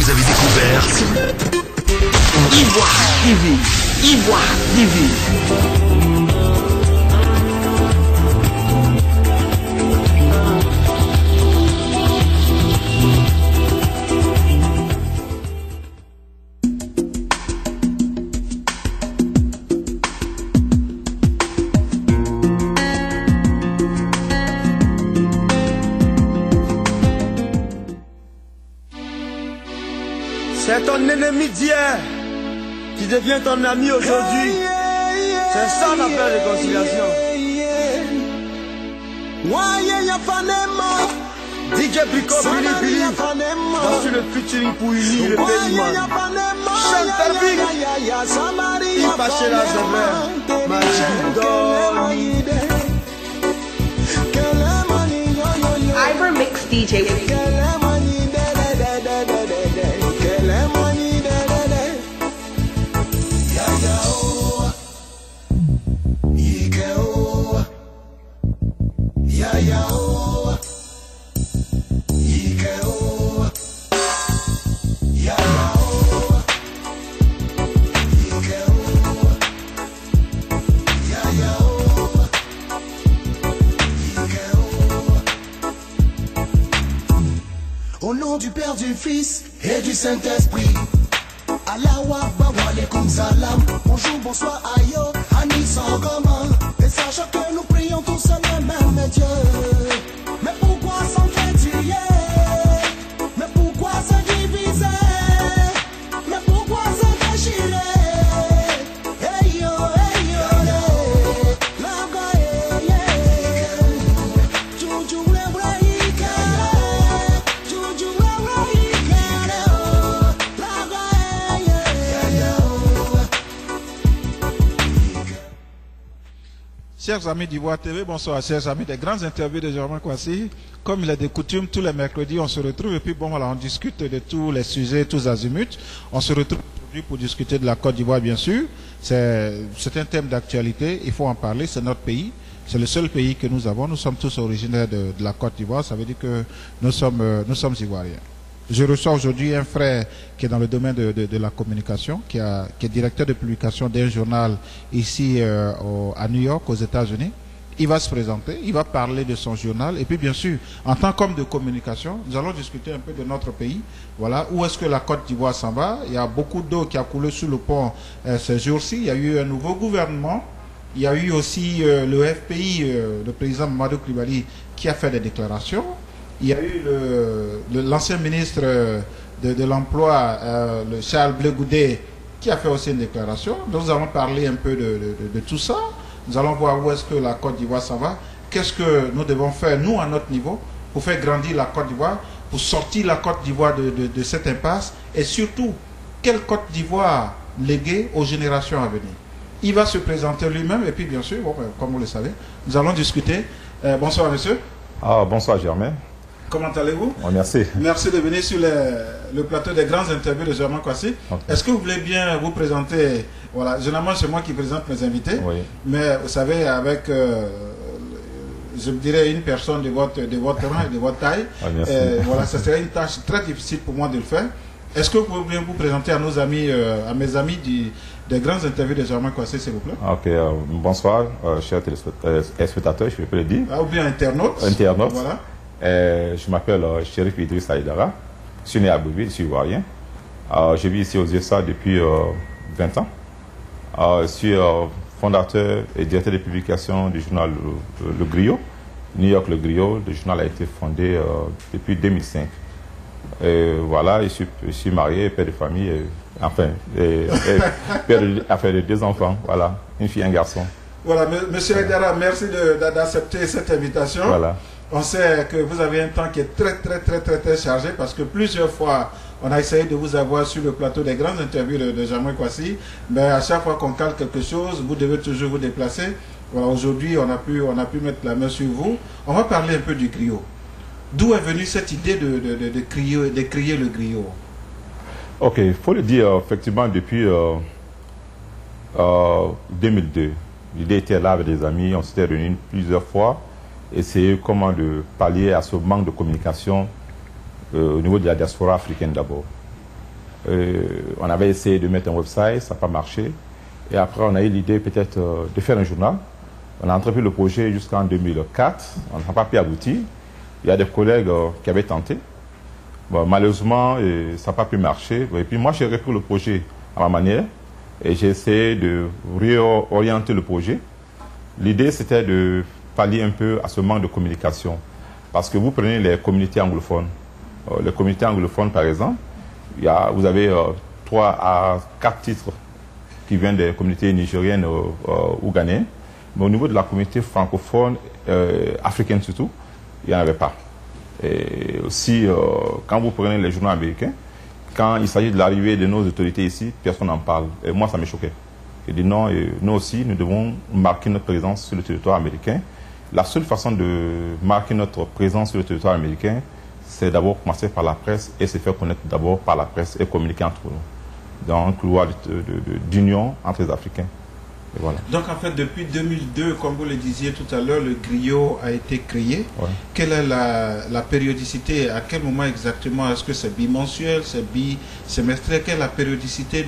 vous avez découvert Ivoire TV. Ivoire TV. C'est ton ennemi d'hier qui devient ton ami aujourd'hui. C'est ça l'appel de réconciliation. DJ Pico Billy dans sur le featuring pour unir le pays. Chante Tarvik, il fâchait la sévère. Magic Ivor Mix DJ. Au nom du Père, du Fils et du Saint-Esprit. Allahu Akbar wa alaikum salam. Bonjour, bonsoir, ayo, Anis sans comment. Et sache que nous prions tous le même Dieu. Mais pourquoi s'entretuer? Mais pourquoi se diviser? Mais pourquoi se déchirer? Hey yo, la gaye, Juju Chers amis d'Ivoire TV, bonsoir. Chers amis des grandes interviews de Germain Kwasi. Comme il est de coutume, tous les mercredis, on se retrouve et puis bon, voilà, on discute de tous les sujets, tous azimuts. On se retrouve aujourd'hui pour discuter de la Côte d'Ivoire, bien sûr. C'est un thème d'actualité, il faut en parler, c'est notre pays. C'est le seul pays que nous avons. Nous sommes tous originaires de la Côte d'Ivoire, ça veut dire que nous sommes Ivoiriens. Je reçois aujourd'hui un frère qui est dans le domaine de la communication, qui est directeur de publication d'un journal ici à New York, aux États-Unis. Il va se présenter, il va parler de son journal. Et puis bien sûr, en tant qu'homme de communication, nous allons discuter un peu de notre pays. Voilà, où est-ce que la Côte d'Ivoire s'en va? Il y a beaucoup d'eau qui a coulé sous le pont ces jours-ci. Il y a eu un nouveau gouvernement. Il y a eu aussi le FPI, le président Mamadou Coulibaly, qui a fait des déclarations. Il y a eu l'ancien ministre de l'Emploi, le Charles Blé Goudé, qui a fait aussi une déclaration. Nous allons parler un peu de tout ça. Nous allons voir où est-ce que la Côte d'Ivoire s'en va. Qu'est-ce que nous devons faire, nous, à notre niveau, pour faire grandir la Côte d'Ivoire, pour sortir la Côte d'Ivoire de cette impasse. Et surtout, quelle Côte d'Ivoire léguer aux générations à venir. Il va se présenter lui-même et puis bien sûr, bon, comme vous le savez, nous allons discuter. Bonsoir monsieur. Bonsoir Germain. Comment allez-vous? Merci. Merci de venir sur le plateau des grandes interviews de Germain Kwasi. Okay. Est-ce que vous voulez bien vous présenter? Voilà, généralement c'est moi qui présente mes invités. Oui. Mais vous savez, avec, je dirais, une personne de votre rang et de votre taille, voilà, ça serait une tâche très difficile pour moi de le faire. Est-ce que vous pouvez bien vous présenter à nos amis, à mes amis des grandes interviews de Germain Kwasi, s'il vous plaît? Ok, bonsoir, chers téléspectateurs, je peux le dire. Ou bien internautes. Internautes. Voilà. Je m'appelle Chérif Idriss Aïdara, je suis né à Bouville, je suis ivoirien. Je vis ici aux USA depuis 20 ans. Je suis fondateur et directeur de publication du journal Le Griot, New York Le Griot. Le journal a été fondé depuis 2005. Voilà, je suis marié, père de famille, père de 2 enfants, voilà, une fille et un garçon. Voilà, monsieur Aïdara, merci d'accepter cette invitation. Voilà. On sait que vous avez un temps qui est très chargé parce que plusieurs fois, on a essayé de vous avoir sur le plateau des grandes interviews de Germain Kwasi. Mais à chaque fois qu'on cale quelque chose, vous devez toujours vous déplacer. Voilà, aujourd'hui, on a pu mettre la main sur vous. On va parler un peu du griot. D'où est venue cette idée de crier le griot? Ok, il faut le dire, effectivement, depuis 2002. L'idée était là avec des amis, on s'était réunis plusieurs fois. Essayer comment de pallier à ce manque de communication au niveau de la diaspora africaine d'abord. On avait essayé de mettre un website, ça n'a pas marché. Et après, on a eu l'idée peut-être de faire un journal. On a entrepris le projet jusqu'en 2004. On n'a pas pu aboutir. Il y a des collègues qui avaient tenté. Bon, malheureusement, ça n'a pas pu marcher. Et puis moi, j'ai repris le projet à ma manière. Et j'ai essayé de réorienter le projet. L'idée, c'était de pallier un peu à ce manque de communication. Parce que vous prenez les communautés anglophones. Les communautés anglophones, par exemple, vous avez 3 à 4 titres qui viennent des communautés nigériennes ou ghanéennes. Mais au niveau de la communauté francophone, africaine surtout, il n'y en avait pas. Et aussi, quand vous prenez les journaux américains, quand il s'agit de l'arrivée de nos autorités ici, personne n'en parle. Et moi, ça me choquait. Je dis non, nous aussi, nous devons marquer notre présence sur le territoire américain. La seule façon de marquer notre présence sur le territoire américain, c'est d'abord commencer par la presse et se faire connaître d'abord par la presse et communiquer entre nous dans un couloir d'union entre les Africains. Et voilà. Donc en fait, depuis 2002, comme vous le disiez tout à l'heure, le griot a été créé. Ouais. Quelle est la périodicité? À quel moment exactement? Est-ce que c'est bimensuel, c'est bisemestriel? Quelle est la périodicité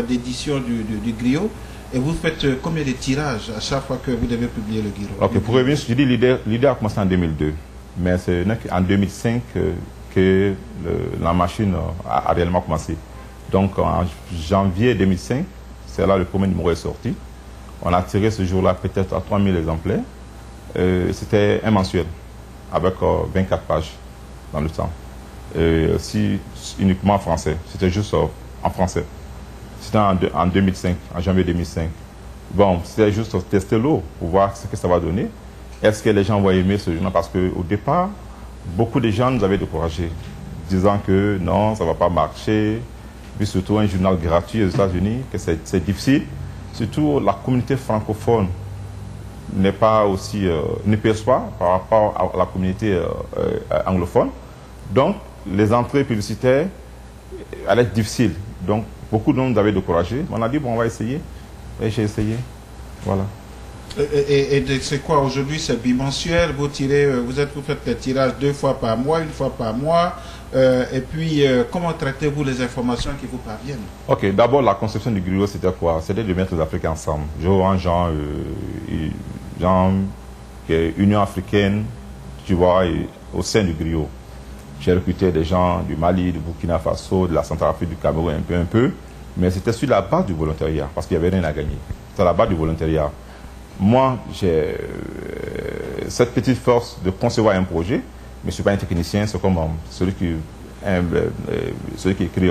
d'édition du griot? Et vous faites combien de tirages à chaque fois que vous devez publier le griot? Ok, pour revenir, je dis l'idée a commencé en 2002. Mais c'est en 2005 que la machine a réellement commencé. Donc en janvier 2005, c'est là le premier numéro est sorti. On a tiré ce jour-là peut-être à 3000 exemplaires. C'était un mensuel avec 24 pages dans le temps. Aussi uniquement en français. C'était juste en français. C'était en 2005, en janvier 2005. Bon, c'était juste tester l'eau pour voir ce que ça va donner. Est-ce que les gens vont aimer ce journal? Parce qu'au départ, beaucoup de gens nous avaient découragés, disant que non, ça ne va pas marcher. Puis surtout un journal gratuit aux États-Unis, que c'est difficile. Surtout la communauté francophone n'est pas aussi, ne perçoit par rapport à la communauté anglophone. Donc, les entrées publicitaires allaient être difficiles. Donc, beaucoup de gens nous avaient découragés. On a dit, bon, on va essayer. Et j'ai essayé. Voilà. Et c'est quoi aujourd'hui? C'est bimensuel? Vous faites les tirages 2 fois par mois, 1 fois par mois. Et puis, comment traitez-vous les informations qui vous parviennent? Ok, d'abord, la conception du griot, c'était quoi? C'était de mettre les Africains ensemble. Je vois Jean, qui est Union africaine, tu vois, au sein du griot. J'ai recruté des gens du Mali, du Burkina Faso, de la Centrafrique, du Cameroun, un peu. Mais c'était sur la base du volontariat, parce qu'il n'y avait rien à gagner. C'était la base du volontariat. Moi, j'ai cette petite force de concevoir un projet, mais je ne suis pas un technicien, c'est comme celui qui écrit,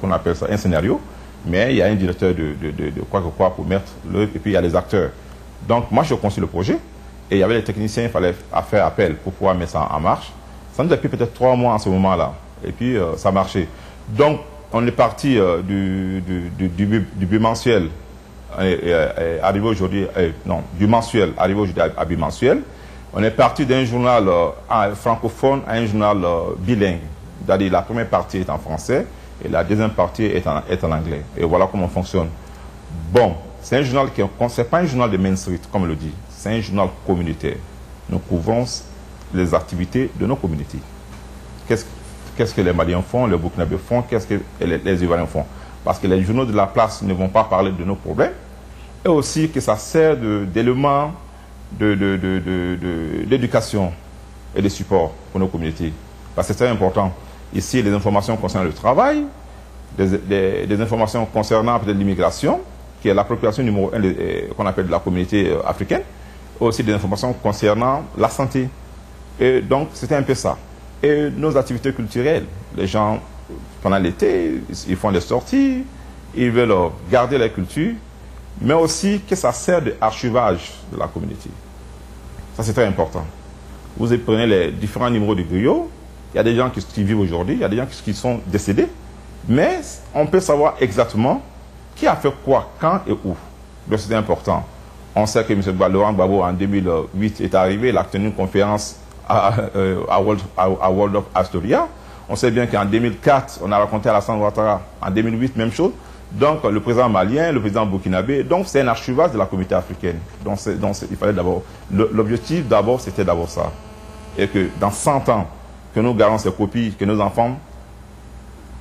qu'on appelle ça, un scénario, mais il y a un directeur de quoi que quoi pour mettre et puis il y a les acteurs. Donc moi, je conçus le projet, et il y avait les techniciens, il fallait faire appel pour pouvoir mettre ça en marche. Ça nous a pris peut-être 3 mois en ce moment-là, et puis ça marchait. Donc, on est parti du bimensuel, arrivé aujourd'hui, du mensuel, arrivé aujourd'hui à bimensuel. On est parti d'un journal francophone à un journal bilingue. C'est-à-dire la première partie est en français et la deuxième partie est en anglais. Et voilà comment on fonctionne. Bon, c'est un journal qui n'est pas un journal de Main Street, comme on le dit. C'est un journal communautaire. Nous couvrons les activités de nos communautés. Qu'est-ce que les Maliens font, les Burkinabés font, qu'est-ce que les Ivoiriens font? Parce que les journaux de la place ne vont pas parler de nos problèmes. Et aussi que ça sert d'élément d'éducation et de support pour nos communautés. Parce que c'est très important. Ici, les informations concernant le travail, des informations concernant peut-être l'immigration, qui est l'appropriation numéro 1 qu'on appelle de la communauté africaine, aussi des informations concernant la santé. Et donc, c'était un peu ça. Et nos activités culturelles, les gens, pendant l'été, ils font des sorties, ils veulent garder la culture, mais aussi que ça sert d'archivage de la communauté. Ça, c'est très important. Vous prenez les différents numéros du griot, il y a des gens qui vivent aujourd'hui, il y a des gens qui sont décédés, mais on peut savoir exactement qui a fait quoi, quand et où. Donc, c'est important. On sait que M. Laurent Gbagbo, en 2008, est arrivé, il a tenu une conférence à World of Astoria. On sait bien qu'en 2004, on a raconté à Alassane Ouattara. En 2008, même chose. Donc, le président malien, le président burkinabé. Donc, c'est un archivage de la communauté africaine. Donc il fallait d'abord... L'objectif, d'abord, c'était d'abord ça. Et que dans 100 ans, que nous gardons ces copies, que nos enfants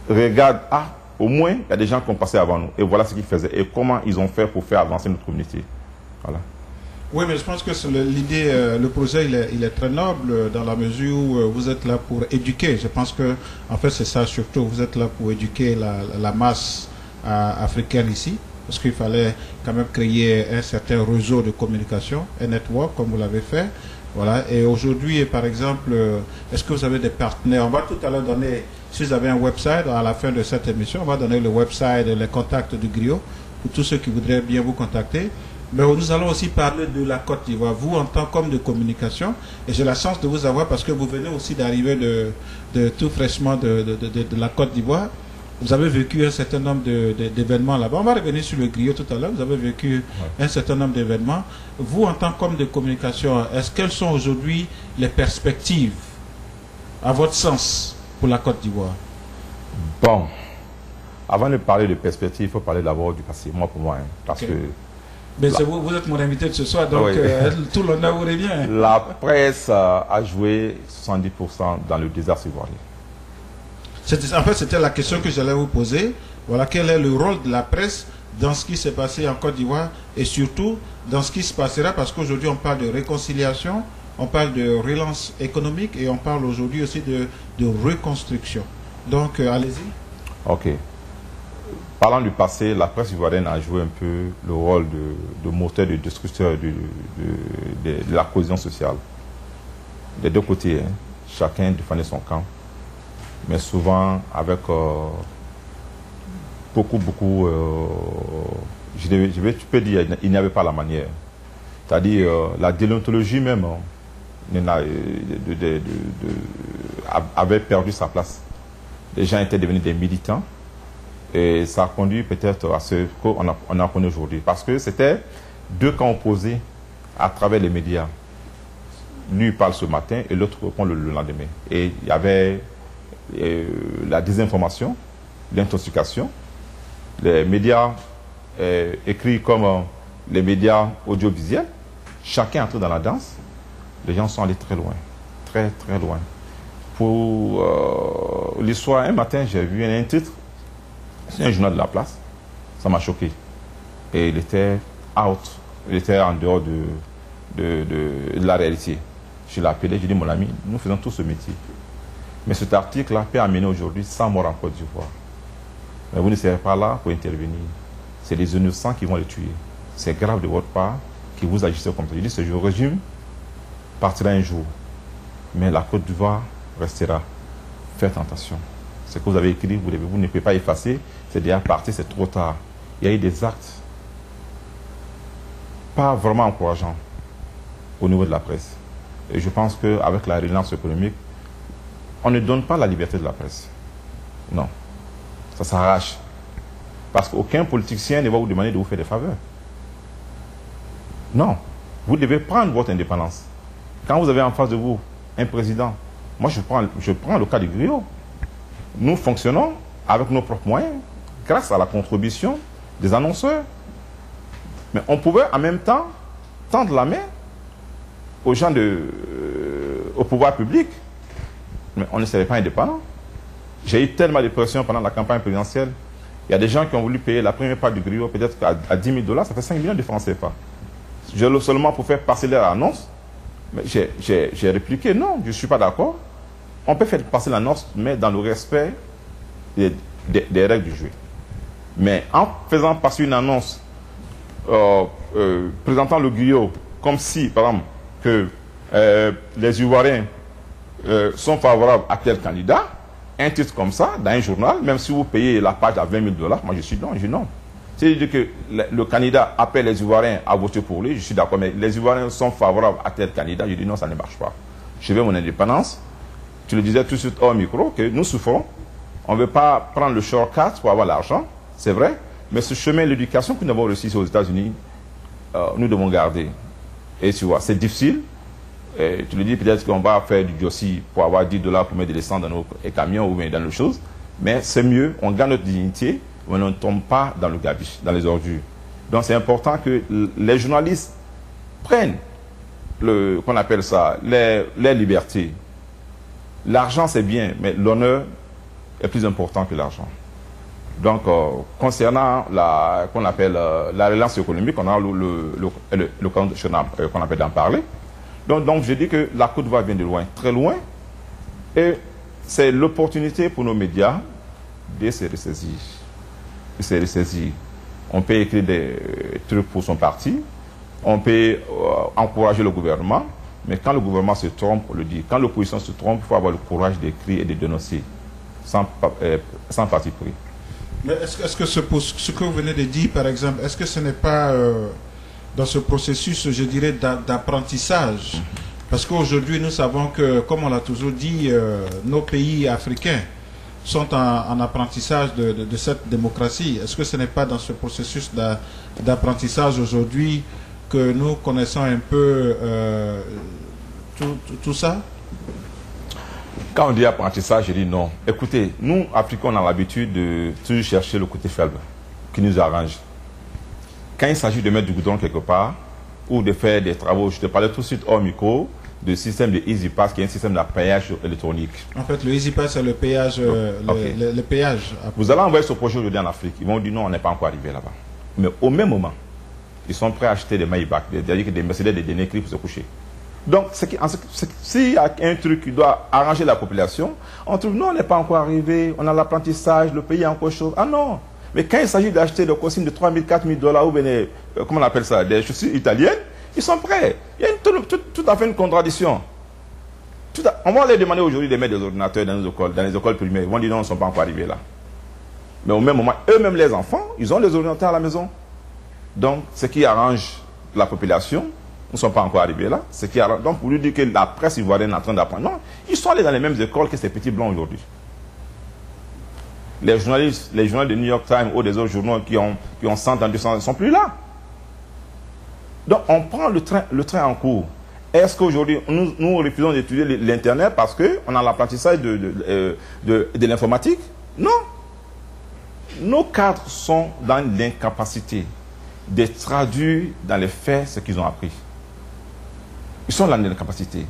regarde, ah, au moins, il y a des gens qui ont passé avant nous. Et voilà ce qu'ils faisaient. Et comment ils ont fait pour faire avancer notre communauté. Voilà. Oui, mais je pense que l'idée, le projet, il est très noble dans la mesure où vous êtes là pour éduquer. Je pense que, en fait, c'est ça surtout. Vous êtes là pour éduquer la masse africaine ici. Parce qu'il fallait quand même créer un certain réseau de communication, un network, comme vous l'avez fait. Voilà. Et aujourd'hui, par exemple, est-ce que vous avez des partenaires? On va tout à l'heure donner, si vous avez un website, à la fin de cette émission, on va donner le website, les contacts du griot, pour tous ceux qui voudraient bien vous contacter. Mais nous allons aussi parler de la Côte d'Ivoire. Vous, en tant qu'homme de communication, et j'ai la chance de vous avoir parce que vous venez aussi d'arriver de tout fraîchement de la Côte d'Ivoire. Vous avez vécu un certain nombre d'événements là-bas. On va revenir sur le griot tout à l'heure. Vous avez vécu un certain nombre d'événements. Vous, en tant qu'homme de communication, quelles sont aujourd'hui les perspectives, à votre sens, pour la Côte d'Ivoire? Bon, avant de parler de perspectives, il faut parler d'abord du passé, moi pour moi. Parce que mais vous êtes mon invité de ce soir, donc tout l'honneur vous revient. La presse a joué 70% dans le désastre ivoirien. En fait, c'était la question que j'allais vous poser. Voilà, quel est le rôle de la presse dans ce qui s'est passé en Côte d'Ivoire et surtout dans ce qui se passera, parce qu'aujourd'hui on parle de réconciliation, on parle de relance économique et on parle aujourd'hui aussi de reconstruction. Donc, allez-y. Ok. Parlant du passé, la presse ivoirienne a joué un peu le rôle de moteur, de destructeur de la cohésion sociale. Des deux côtés, hein. Chacun défendait son camp, mais souvent avec beaucoup, je peux dire, il n'y avait pas la manière. C'est-à-dire, la déontologie même avait perdu sa place. Les gens étaient devenus des militants. Et ça a conduit peut-être à ce qu'on a connu aujourd'hui. Parce que c'était deux camps opposés à travers les médias. Lui parle ce matin et l'autre répond le lendemain. Et il y avait la désinformation, l'intoxication, les médias écrits comme les médias audiovisuels. Chacun entré dans la danse. Les gens sont allés très loin. Très, très loin. Pour l'histoire, un matin, j'ai vu un titre. C'est un journal de la place. Ça m'a choqué. Et il était out. Il était en dehors de la réalité. Je l'ai appelé, j'ai dit, mon ami, nous faisons tout ce métier. Mais cet article-là peut amener aujourd'hui 100 morts en Côte d'Ivoire. Mais vous ne serez pas là pour intervenir. C'est les innocents qui vont les tuer. C'est grave de votre part que vous agissez comme ça. Je dis, ce régime partira un jour. Mais la Côte d'Ivoire restera. Faites attention. Ce que vous avez écrit, vous ne pouvez pas effacer. C'est déjà parti, c'est trop tard. Il y a eu des actes pas vraiment encourageants au niveau de la presse. Et je pense qu'avec la relance économique, on ne donne pas la liberté de la presse. Non. Ça s'arrache. Parce qu'aucun politicien ne va vous demander de vous faire des faveurs. Non. Vous devez prendre votre indépendance. Quand vous avez en face de vous un président, moi je prends le cas du griot. Nous fonctionnons avec nos propres moyens, grâce à la contribution des annonceurs. Mais on pouvait en même temps tendre la main aux gens au pouvoir public. Mais on ne serait pas indépendant. J'ai eu tellement de pression pendant la campagne présidentielle. Il y a des gens qui ont voulu payer la première part du griot, peut-être à 10 000 $, ça fait 5 millions de francs CFA. Seulement pour faire passer leur annonce. Mais j'ai répliqué, non, je ne suis pas d'accord. On peut faire passer l'annonce, mais dans le respect des règles du jeu. Mais en faisant passer une annonce présentant le griot comme si, par exemple, que les Ivoiriens sont favorables à tel candidat, un titre comme ça, dans un journal, même si vous payez la page à 20 000 $, moi je suis non, non. C'est-à-dire que le candidat appelle les Ivoiriens à voter pour lui, je suis d'accord, mais les Ivoiriens sont favorables à tel candidat, je dis non, ça ne marche pas. Je veux mon indépendance. Tu le disais tout de suite hors micro, que nous souffrons. On ne veut pas prendre le shortcut pour avoir l'argent, c'est vrai, mais ce chemin de l'éducation que nous avons reçu aux États-Unis, nous devons garder. Et tu vois, c'est difficile. Et tu le dis, peut-être qu'on va faire du Jossi pour avoir 10 $ pour mettre de l'essence dans nos camions ou bien dans nos choses, mais c'est mieux, on gagne notre dignité, mais on ne tombe pas dans le gabiche, dans les ordures. Donc c'est important que les journalistes prennent, qu'on appelle ça, les libertés. L'argent c'est bien, mais l'honneur est plus important que l'argent. Donc, concernant qu'on appelle la relance économique, on a le qu'on appelle d'en parler. Donc, je dis que la Côte d'Ivoire vient de loin, très loin, et c'est l'opportunité pour nos médias de se ressaisir. On peut écrire des trucs pour son parti, on peut encourager le gouvernement, mais quand le gouvernement se trompe, on le dit. Quand l'opposition se trompe, il faut avoir le courage d'écrire et de dénoncer, sans parti pris. Mais est-ce que ce que vous venez de dire, par exemple, est-ce que ce n'est pas dans ce processus, je dirais, d'apprentissage? Parce qu'aujourd'hui, nous savons que, comme on l'a toujours dit, nos pays africains sont en apprentissage de cette démocratie. Est-ce que ce n'est pas dans ce processus d'apprentissage aujourd'hui que nous connaissons un peu tout ça? Quand on dit apprentissage, je dis non. Écoutez, nous, Africains, on a l'habitude de toujours chercher le côté faible qui nous arrange. Quand il s'agit de mettre du goudron quelque part ou de faire des travaux, je te parlais tout de suite hors micro du système de Easy Pass, qui est un système de péage électronique. En fait, le Easy Pass, c'est le péage. Le péage. Vous allez envoyer ce projet aujourd'hui en Afrique. Ils vont dire non, on n'est pas encore arrivé là-bas. Mais au même moment, ils sont prêts à acheter des Maybach, c'est-à-dire des Mercedes, des Denekri pour se coucher. Donc, s'il y a un truc qui doit arranger la population, on trouve non, on n'est pas encore arrivé, on a l'apprentissage, le pays est encore chaud. Ah non! Mais quand il s'agit d'acheter des costumes de 3 000, 4 000 $, ou bien, comment on appelle ça, des chaussures italiennes, ils sont prêts. Il y a tout à fait une contradiction. On va leur demander aujourd'hui de mettre des ordinateurs dans les écoles primaires. Ils vont dire non, ils ne sont pas encore arrivés là. Mais au même moment, eux-mêmes les enfants, ils ont des ordinateurs à la maison. Donc, ce qui arrange la population, ils ne sont pas encore arrivés là. Donc, pour lui dire que la presse ivoirienne est en train d'apprendre. Non, ils sont allés dans les mêmes écoles que ces petits blancs aujourd'hui. Les journalistes, les journaux de New York Times ou des autres journaux qui ont 100 ans, 200 ans, ne sont plus là. Donc, on prend le train en cours. Est-ce qu'aujourd'hui, nous refusons d'étudier l'Internet parce qu'on a l'apprentissage de l'informatique? Non. Nos cadres sont dans l'incapacité de traduire dans les faits ce qu'ils ont appris. Ils sont dans l'incapacité.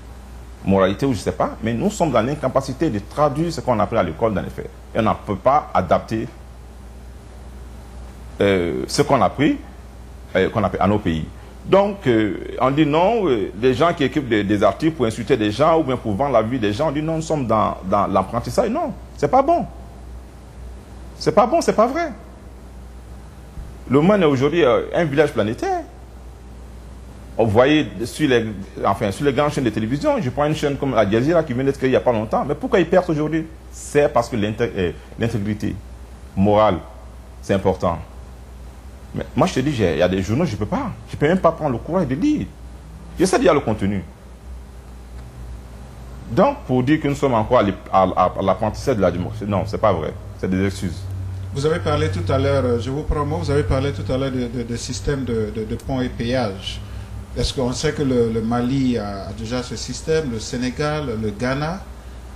Moralité ou je ne sais pas, mais nous sommes dans l'incapacité de traduire ce qu'on a appris à l'école dans les faits. Et on ne peut pas adapter ce qu'on a appris à nos pays. Donc, on dit non, des gens qui écrivent des articles pour insulter des gens ou bien pour vendre la vie des gens, on dit non, nous sommes dans l'apprentissage. Non, c'est pas bon. C'est pas bon, c'est pas vrai. Le monde est aujourd'hui un village planétaire. Vous voyez sur les grandes chaînes de télévision, je prends une chaîne comme Al Jazeera qui vient d'être créée il n'y a pas longtemps. Mais pourquoi ils perdent aujourd'hui? C'est parce que l'intégrité morale, c'est important. Mais moi, je te dis, il y a des journaux, je ne peux pas. Je ne peux même pas prendre le courage de lire. J'essaie de lire le contenu. Donc, pour dire que nous sommes encore à l'apprentissage de la démocratie, non, ce n'est pas vrai. C'est des excuses. Vous avez parlé tout à l'heure, je vous promets, vous avez parlé tout à l'heure de système de ponts et péages. Est-ce qu'on sait que le Mali a déjà ce système, le Sénégal, le Ghana?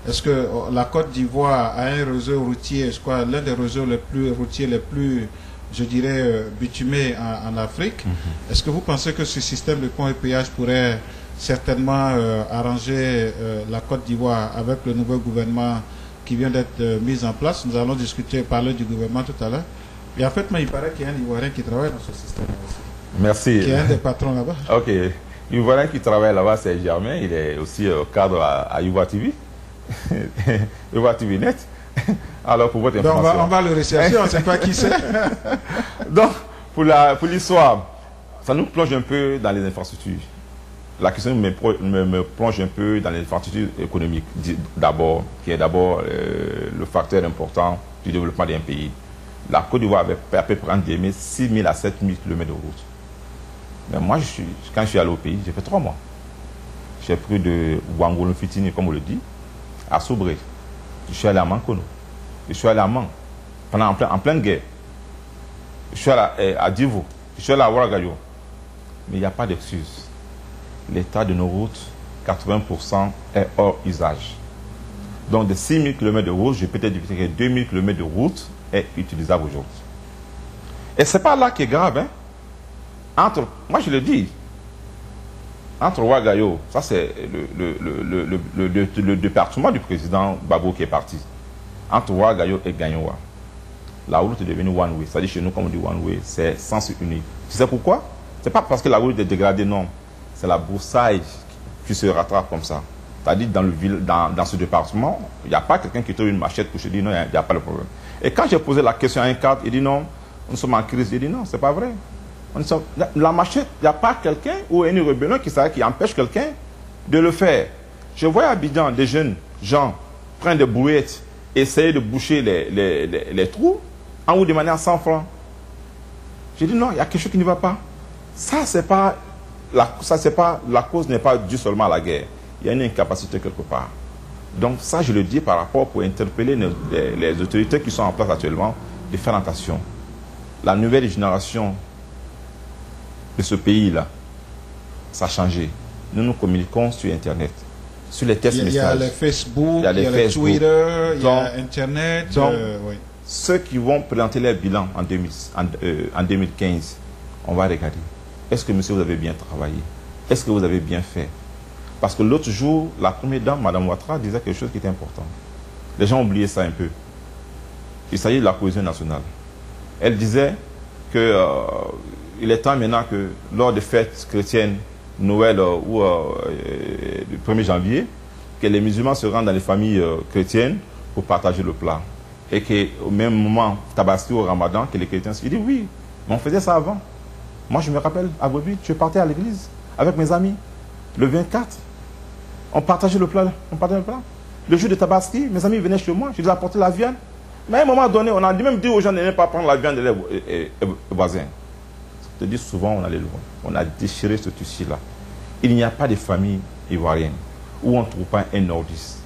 Est-ce que la Côte d'Ivoire a un réseau routier, je crois, l'un des réseaux les plus, je dirais, bitumés en Afrique? Est-ce que vous pensez que ce système de ponts et péages pourrait certainement arranger la Côte d'Ivoire avec le nouveau gouvernement qui vient d'être mis en place? Nous allons parler du gouvernement tout à l'heure. Et en fait, il paraît qu'il y a un Ivoirien qui travaille dans ce système aussi. Merci. Qui est un des patrons là-bas. Ok. L'Ivoirien qui travaille là-bas, c'est Germain. Il est aussi cadre à Ivoire TV. Ivoire TV Net. Alors, pour votre information. Donc, on va le rechercher, on ne sait pas qui c'est. Donc, pour l'histoire, ça nous plonge un peu dans les infrastructures. La question me plonge un peu dans les infrastructures économiques, d'abord, qui est d'abord le facteur important du développement d'un pays. La Côte d'Ivoire avait à peu près 6 000 à 7 000 km de route. Mais moi, quand je suis allé au pays, j'ai fait 3 mois. J'ai pris de Ouangolo-Fitini, comme on le dit, à Sobré. Je suis allé à Mankono. Je suis allé à Man, en pleine guerre. Je suis allé à Divo. Je suis allé à Ouagayo. Mais il n'y a pas d'excuse. L'état de nos routes, 80% est hors usage. Donc, de 6 000 km de route, je peux te dire que 2 000 km de route est utilisable aujourd'hui. Et ce n'est pas là qui est grave. Hein? Moi, je le dis, entre Ouagayo, ça c'est le département du président Babo qui est parti. entre Ouagayo et Gagnoua. La route est devenue one way. C'est-à-dire chez nous, comme on dit one way, c'est sens unique. Tu sais pourquoi? C'est pas parce que la route est dégradée, non. C'est la broussaille qui se rattrape comme ça. C'est-à-dire dans ce département, il n'y a pas quelqu'un qui trouve une machette pour se dire non, il n'y a pas de problème. Et quand j'ai posé la question à un cadre, il dit non, nous sommes en crise. Il dit non, c'est pas vrai. La machette, il n'y a pas quelqu'un ou une rébellion qui empêche quelqu'un de le faire. Je vois à Abidjan des jeunes gens prendre des brouettes, essayer de boucher les trous, en vous demandant 100 francs. J'ai dit non, il y a quelque chose qui ne va pas. Ça, c'est pas la cause n'est pas due seulement à la guerre. Il y a une incapacité quelque part. Donc ça, je le dis par rapport pour interpeller les autorités qui sont en place actuellement, de faire attention. La nouvelle génération de ce pays-là, ça a changé. Nous nous communiquons sur Internet, sur les tests messages. Il y a les Facebook, il y a les Twitter, il y a Internet. Donc, oui. Ceux qui vont présenter leur bilan en 2015, on va regarder. Est-ce que monsieur, vous avez bien travaillé? Est-ce que vous avez bien fait? Parce que l'autre jour, la première dame, Mme Ouattara, disait quelque chose qui était important. Les gens ont oublié ça un peu. Il s'agit de la cohésion nationale. Elle disait que il est temps maintenant que lors des fêtes chrétiennes, Noël ou le 1er janvier, que les musulmans se rendent dans les familles chrétiennes pour partager le plat. Et qu'au même moment, Tabaski au Ramadan, que les chrétiens se disent oui, mais on faisait ça avant. Moi, je me rappelle, à Bobi, je partais à l'église avec mes amis. Le 24, on partageait le plat. Le jour de Tabaski, mes amis venaient chez moi, je les apportais la viande. Mais à un moment donné, on a même dit aux gens de ne pas prendre la viande des voisins. Je te dis souvent, on allait loin. On a déchiré ce tissu-là. Il n'y a pas de famille ivoirienne où on ne trouve pas un nordiste,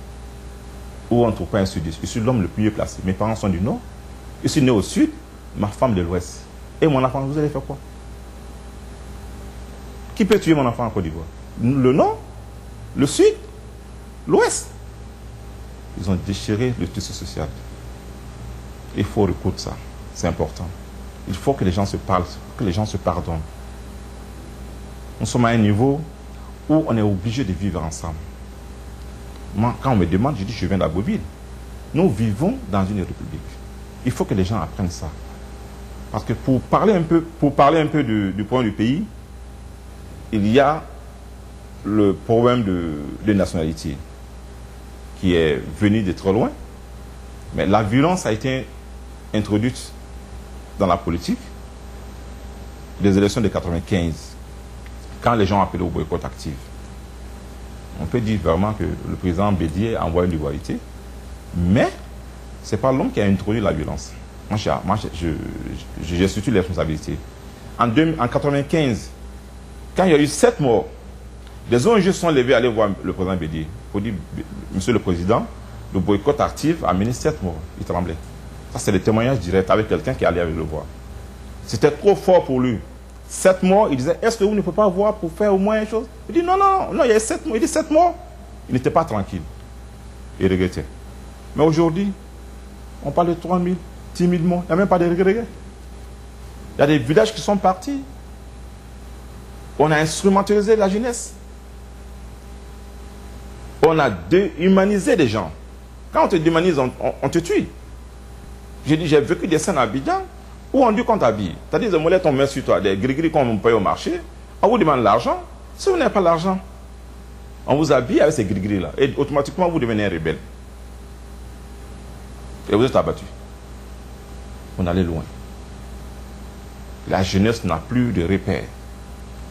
où on ne trouve pas un sudiste. Je suis l'homme le plus mieux placé. Mes parents sont du nord. Je suis né au sud, ma femme de l'ouest. Et mon enfant, vous allez faire quoi? Qui peut tuer mon enfant en Côte d'Ivoire? Le nord, le sud, l'ouest. Ils ont déchiré le tissu social. Il faut recoudre ça. C'est important. Il faut que les gens se parlent, que les gens se pardonnent. Nous sommes à un niveau où on est obligé de vivre ensemble. Moi, quand on me demande, je dis je viens d'Abbeville. Nous vivons dans une république. Il faut que les gens apprennent ça. Parce que pour parler un peu du point du pays, il y a le problème de nationalité qui est venu de trop loin. Mais la violence a été introduite dans la politique des élections de 1995, quand les gens ont appelé au boycott actif. On peut dire vraiment que le président Bédier a envoyé l'ivoirité, mais ce n'est pas l'homme qui a introduit la violence. Moi, j'ai surtout les responsabilités. En 1995, quand il y a eu 7 morts, des ONG sont levés à aller voir le président Bédier pour dire, monsieur le président, le boycott actif a amené 7 morts. Il tremblait. Ça, c'est le témoignage direct avec quelqu'un qui allait avec le voir. C'était trop fort pour lui. 7 morts, il disait, est-ce que vous ne pouvez pas voir pour faire au moins une chose? Il dit, non, il y a 7 morts. Il dit 7 morts. Il n'était pas tranquille. Il regrettait. Mais aujourd'hui, on parle de 3 000, 10 000 morts. Il n'y a même pas de regret. Il y a des villages qui sont partis. On a instrumentalisé la jeunesse. On a déhumanisé des gens. Quand on te déhumanise, on te tue. J'ai vécu des scènes à Abidjan où on dit qu'on t'habille. C'est-à-dire, des molettes, on met sur toi, des gris-gris qu'on paye au marché. On vous demande l'argent. Si vous n'avez pas l'argent, on vous habille avec ces gris-gris-là. Et automatiquement, vous devenez un rebelle. Et vous êtes abattu. On allait loin. La jeunesse n'a plus de repères.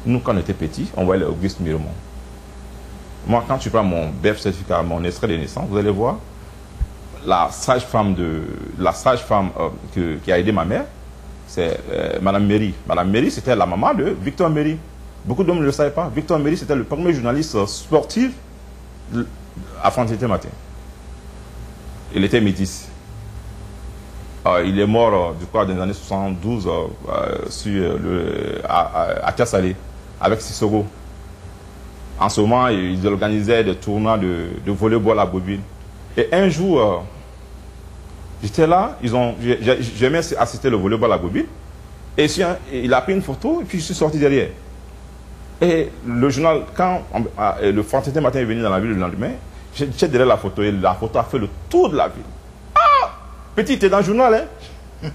Nous, quand on était petits, on voyait l'Auguste Miremont. Moi, quand tu prends mon BF certificat, mon extrait de naissance, vous allez voir la sage-femme qui a aidé ma mère, c'est Madame Méry. Madame Méry, c'était la maman de Victor Méry. Beaucoup d'hommes ne le savaient pas. Victor Méry, c'était le premier journaliste sportif à Fantité Matin. Il était métis. Il est mort, je crois, dans les années 72 à Tiasalé, avec Sissoko. En ce moment, ils organisaient des tournois de volleyball à Bobile. Et un jour, j'étais là, j'ai même assisté au volleyball à Bobile. Et il a pris une photo, et puis je suis sorti derrière. Et le journal, quand le Fantité Matin est venu dans la ville le lendemain, j'étais derrière la photo, et la photo a fait le tour de la ville. Ah! Petit, t'es dans le journal, hein.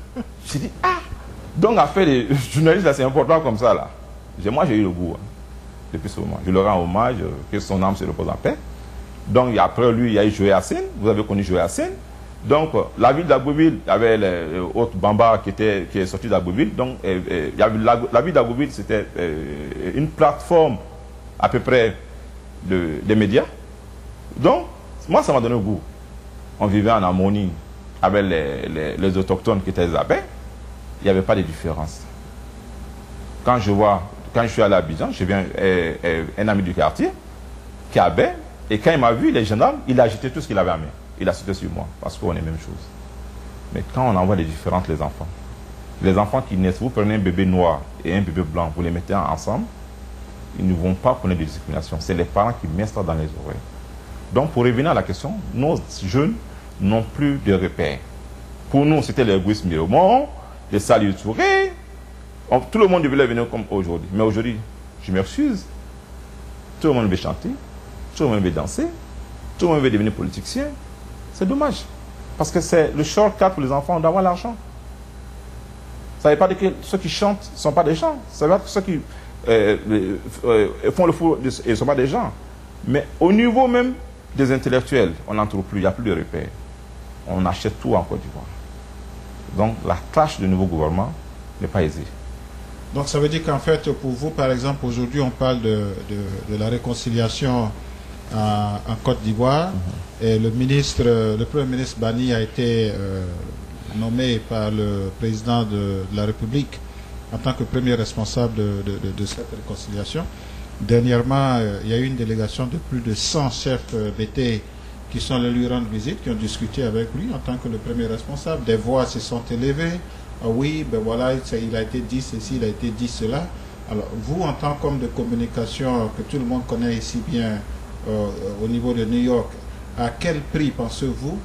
J'ai dit, ah, donc à faire des journalistes, là, c'est important comme ça, là. Moi, j'ai eu le goût, hein, depuis ce moment. Je leur rends hommage, que son âme se repose en paix. Donc, après lui, il y a eu Joé Hassine. Vous avez connu Joé Hassine. Donc, la ville d'Agboville, il y avait l'autre Bamba qui est sorti d'Agboville. Donc, il y avait la ville d'Agboville, c'était une plateforme à peu près des médias. Donc, moi, ça m'a donné le goût. On vivait en harmonie avec les autochtones qui étaient les abbés. Il n'y avait pas de différence. Quand je suis allé à Abidjan, j'ai vu un ami du quartier qui est abbé. Et quand il m'a vu, les gendarmes, il a agité tout ce qu'il avait à main. Il a sauté sur moi, parce qu'on est la même chose. Mais quand on envoie des différences, les enfants qui naissent, vous prenez un bébé noir et un bébé blanc, vous les mettez ensemble, ils ne vont pas connaître de discrimination. C'est les parents qui mettent ça dans les oreilles. Donc, pour revenir à la question, nos jeunes n'ont plus de repères. Pour nous, c'était les Guis Miromont, les Saliou Touré. Tout le monde devait venir comme aujourd'hui. Mais aujourd'hui, je m'excuse. Tout le monde veut chanter, tout le monde veut danser, tout le monde veut devenir politicien. C'est dommage. Parce que c'est le shortcut pour les enfants d'avoir l'argent. Ça ne veut pas dire que ceux qui chantent ne sont pas des gens. Ça veut dire que ceux qui font le foot ne sont pas des gens. Mais au niveau même des intellectuels, on n'en trouve plus, il n'y a plus de repères. On achète tout en Côte d'Ivoire. Donc la tâche du nouveau gouvernement n'est pas aisée. Donc ça veut dire qu'en fait, pour vous, par exemple, aujourd'hui, on parle de la réconciliation en Côte d'Ivoire. Et le Premier ministre Bani a été nommé par le président de la République en tant que premier responsable de cette réconciliation. Dernièrement, il y a eu une délégation de plus de 100 chefs BT qui sont allés lui rendre visite, qui ont discuté avec lui en tant que le premier responsable. Des voix se sont élevées. Ah oui, ben voilà, il a été dit ceci, il a été dit cela. Alors, vous, en tant qu'homme de communication que tout le monde connaît ici bien au niveau de New York, à quel prix pensez-vous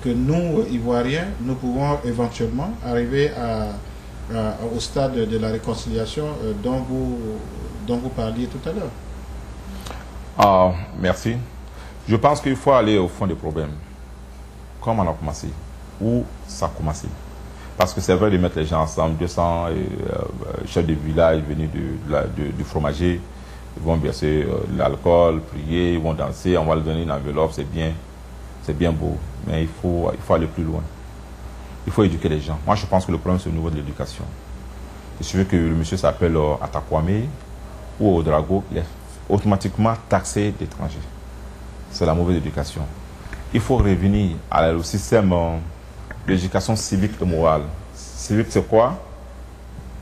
que nous, Ivoiriens, nous pouvons éventuellement arriver au stade de la réconciliation dont vous parliez tout à l'heure? Ah, merci. Je pense qu'il faut aller au fond des problèmes. Comme on a commencé, où ça a commencé. Parce que c'est vrai de mettre les gens ensemble, 200 chefs de village venus du fromager, ils vont verser l'alcool, prier, ils vont danser, on va leur donner une enveloppe, c'est bien beau. Mais il faut aller plus loin. Il faut éduquer les gens. Moi, je pense que le problème, c'est au niveau de l'éducation. Il suffit que le monsieur s'appelle Atakwame ou Odrago, il est automatiquement taxé d'étranger. C'est la mauvaise éducation. Il faut revenir au système d'éducation civique et morale. Civique, c'est quoi?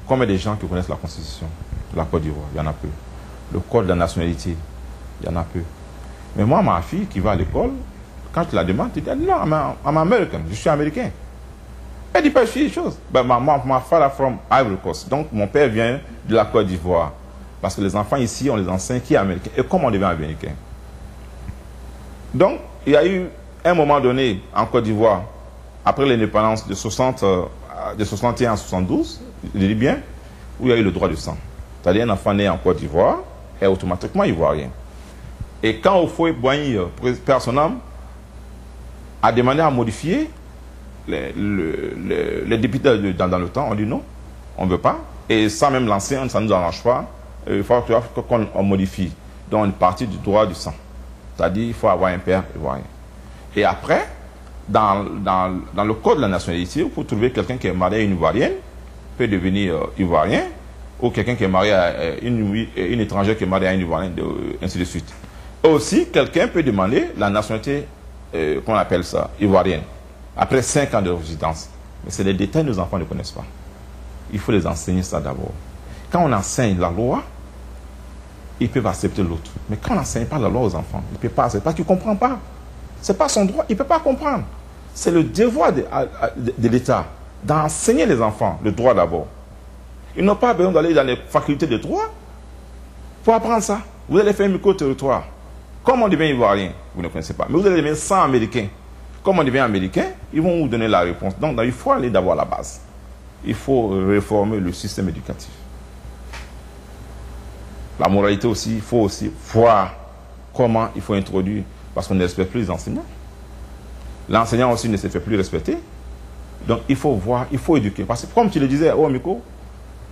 Combien de gens qui connaissent la Constitution de la Côte d'Ivoire? Il y en a peu. Le code de la nationalité, il y en a peu. Mais moi, ma fille qui va à l'école, quand je la demande, tu dis, non, I'm American, je suis américain. Elle dit pas les choses. Ben, ma father from Ivory Coast. Donc, mon père vient de la Côte d'Ivoire. Parce que les enfants ici, on les enseigne qui est américain. Et comment on devient américain? Donc, il y a eu un moment donné, en Côte d'Ivoire, après l'indépendance de 61 à 72, je dis bien, où il y a eu le droit du sang. C'est-à-dire un enfant né en Côte d'Ivoire est automatiquement ivoirien. Et quand Ofoé Boigny, père son âme, a demandé à modifier les députés dans le temps, on dit non, on ne veut pas. Et sans même lancer, ça ne nous arrange pas. Il faut qu'on modifie. Donc, une partie du droit du sang. C'est-à-dire qu'il faut avoir un père ivoirien. Et après, dans le code de la nationalité, vous trouvez quelqu'un qui est marié à une ivoirienne, peut devenir ivoirien, ou quelqu'un qui est marié à une étrangère qui est mariée à une ivoirienne, ainsi de suite. Aussi, quelqu'un peut demander la nationalité, qu'on appelle ça, ivoirienne, après 5 ans de résidence. Mais c'est des détails que nos enfants ne connaissent pas. Il faut les enseigner ça d'abord. Quand on enseigne la loi, ils peuvent accepter l'autre. Mais quand on n'enseigne pas la loi aux enfants, ils ne peuvent pas accepter parce qu'ils ne comprennent pas. Ce n'est pas son droit, il ne peut pas comprendre. C'est le devoir de l'État d'enseigner les enfants le droit d'abord. Ils n'ont pas besoin d'aller dans les facultés de droit pour apprendre ça. Vous allez faire un micro-territoire. Comment on devient ivoirien? Vous ne connaissez pas. Mais vous allez devenir 100 américains. Comment on devient américain? Ils vont vous donner la réponse. Donc il faut aller d'abord à la base. Il faut réformer le système éducatif. La moralité aussi, il faut aussi voir comment il faut introduire, parce qu'on ne respecte plus les enseignants. L'enseignant aussi ne se fait plus respecter. Donc il faut voir, il faut éduquer. Parce que comme tu le disais, oh Miko,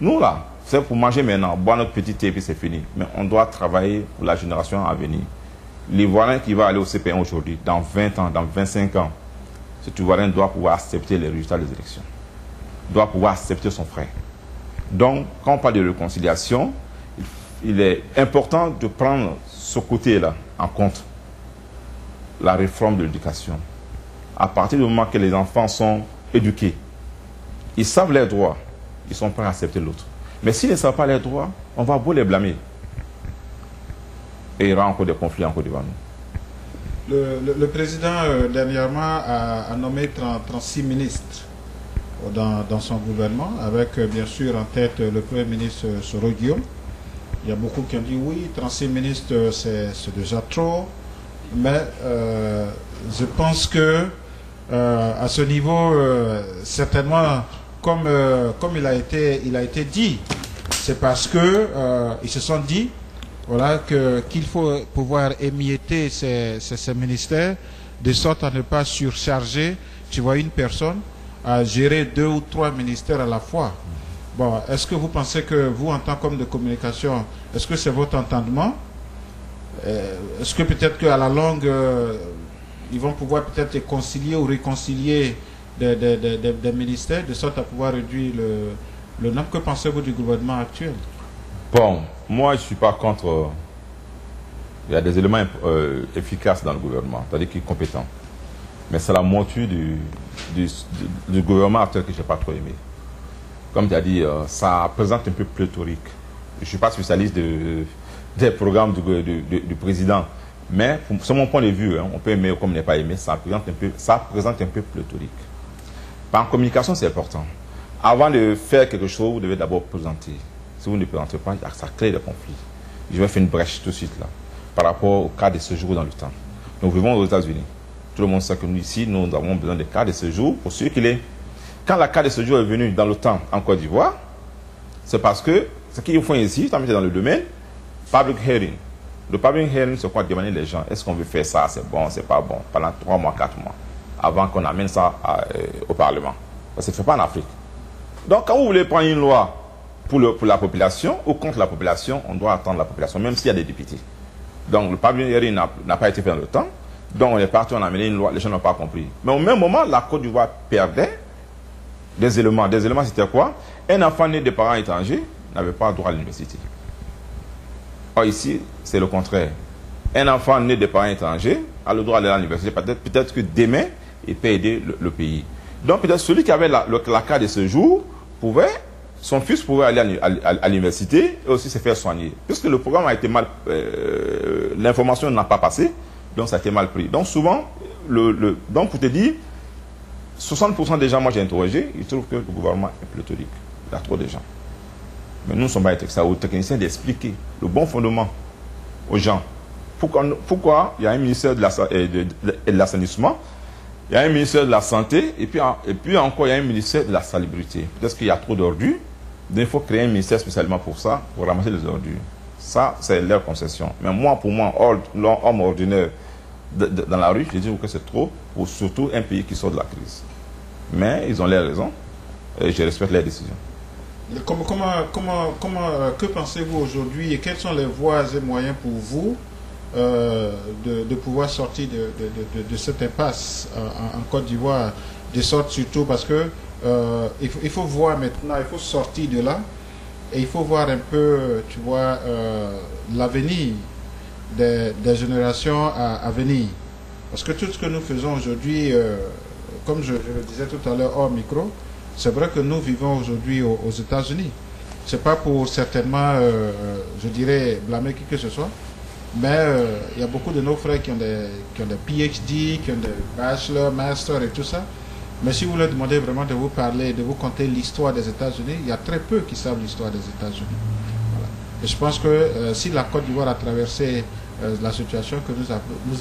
nous là, c'est pour manger maintenant, boire notre petit thé et puis c'est fini. Mais on doit travailler pour la génération à venir. L'Ivoirien qui va aller au CP1 aujourd'hui, dans 20 ans, dans 25 ans, cet Ivoirien doit pouvoir accepter les résultats des élections. Doit pouvoir accepter son frère. Donc, quand on parle de réconciliation, il est important de prendre ce côté-là en compte. La réforme de l'éducation. À partir du moment que les enfants sont éduqués, ils savent leurs droits, ils sont prêts à accepter l'autre. Mais s'ils ne savent pas leurs droits, on va beau les blâmer. Et il y aura encore des conflits en Côte d'Ivoire. Le président, dernièrement, a nommé 36 ministres dans son gouvernement, avec bien sûr en tête le Premier ministre Soro Guillaume. Il y a beaucoup qui ont dit oui, 36 ministres, c'est déjà trop. Mais je pense que à ce niveau, certainement, comme il a été dit, c'est parce que ils se sont dit, voilà, qu'il faut pouvoir émietter ces ministères de sorte à ne pas surcharger, tu vois, une personne à gérer 2 ou 3 ministères à la fois. Bon, est-ce que vous pensez que vous, en tant qu'homme de communication, est-ce que c'est votre entendement? Est-ce que peut-être qu'à la longue, ils vont pouvoir peut-être concilier ou réconcilier des ministères de sorte à pouvoir réduire le nombre? Que pensez-vous du gouvernement actuel? Bon, moi je ne suis pas contre. Il y a des éléments efficaces dans le gouvernement, c'est-à-dire qui est compétent. Mais c'est la monture du gouvernement actuel que je n'ai pas trop aimé. Comme tu as dit, ça présente un peu pléthorique. Je ne suis pas spécialiste des programmes du président. Mais, c'est mon point de vue, hein, on peut aimer comme on n'est pas aimé, ça présente un peu pléthorique. En communication, c'est important. Avant de faire quelque chose, vous devez d'abord présenter. Si vous ne présentez pas, ça crée des conflits. Je vais faire une brèche tout de suite là, par rapport au cas de séjour dans le temps. Nous vivons aux États-Unis. Tout le monde sait que nous ici, nous avons besoin de cas de séjour pour circuler. Quand la cas de séjour est venue dans le temps en Côte d'Ivoire, c'est parce que ce qu'ils font ici, ça met dans le domaine, public hearing. Le public hearing, c'est quoi? Demander les gens, est-ce qu'on veut faire ça, c'est bon, c'est pas bon, pendant 3 mois, 4 mois, avant qu'on amène ça au Parlement. Ça ne se fait pas en Afrique. Donc, quand vous voulez prendre une loi pour la population ou contre la population, on doit attendre la population, même s'il y a des députés. Donc, le public hearing n'a pas été fait dans le temps. Donc, on est parti, on a amené une loi, les gens n'ont pas compris. Mais au même moment, la Côte d'Ivoire perdait des éléments. Des éléments, c'était quoi? Un enfant né de parents étrangers n'avait pas droit à l'université. Or, ici, c'est le contraire. Un enfant né de parents étrangers a le droit d'aller à l'université. Peut-être que demain, il peut aider le pays. Donc, peut-être celui qui avait la carte de séjour son fils pouvait aller à l'université et aussi se faire soigner. Puisque le programme a été mal, l'information n'a pas passé, donc ça a été mal pris. Donc souvent, donc pour te dire, 60% des gens, moi j'ai interrogé, ils trouvent que le gouvernement est pléthorique. Il y a trop de gens. Mais nous ne sommes pas aux techniciens d'expliquer le bon fondement aux gens. Pourquoi il y a un ministère de l'assainissement, il y a un ministère de la santé, et puis encore il y a un ministère de la salubrité. Peut-être qu'il y a trop d'ordures, donc il faut créer un ministère spécialement pour ça, pour ramasser les ordures. Ça, c'est leur concession. Mais moi, pour moi, homme ordinaire dans la rue, je dis que c'est trop, pour surtout un pays qui sort de la crise. Mais ils ont leurs raisons, et je respecte leurs décisions. Que pensez-vous aujourd'hui et quelles sont les voies et moyens pour vous de pouvoir sortir de cette impasse en Côte d'Ivoire, de sorte surtout parce que il faut voir maintenant, il faut sortir de là et il faut voir un peu, tu vois, l'avenir des générations à venir. Parce que tout ce que nous faisons aujourd'hui, comme je le disais tout à l'heure hors micro, c'est vrai que nous vivons aujourd'hui aux États-Unis. C'est pas pour certainement, je dirais, blâmer qui que ce soit, mais il y a beaucoup de nos frères qui ont des PhD, qui ont des bachelor, master et tout ça. Mais si vous leur demandez vraiment de vous parler, de vous conter l'histoire des États-Unis, il y a très peu qui savent l'histoire des États-Unis. Voilà. Et je pense que si la Côte d'Ivoire a traversé la situation que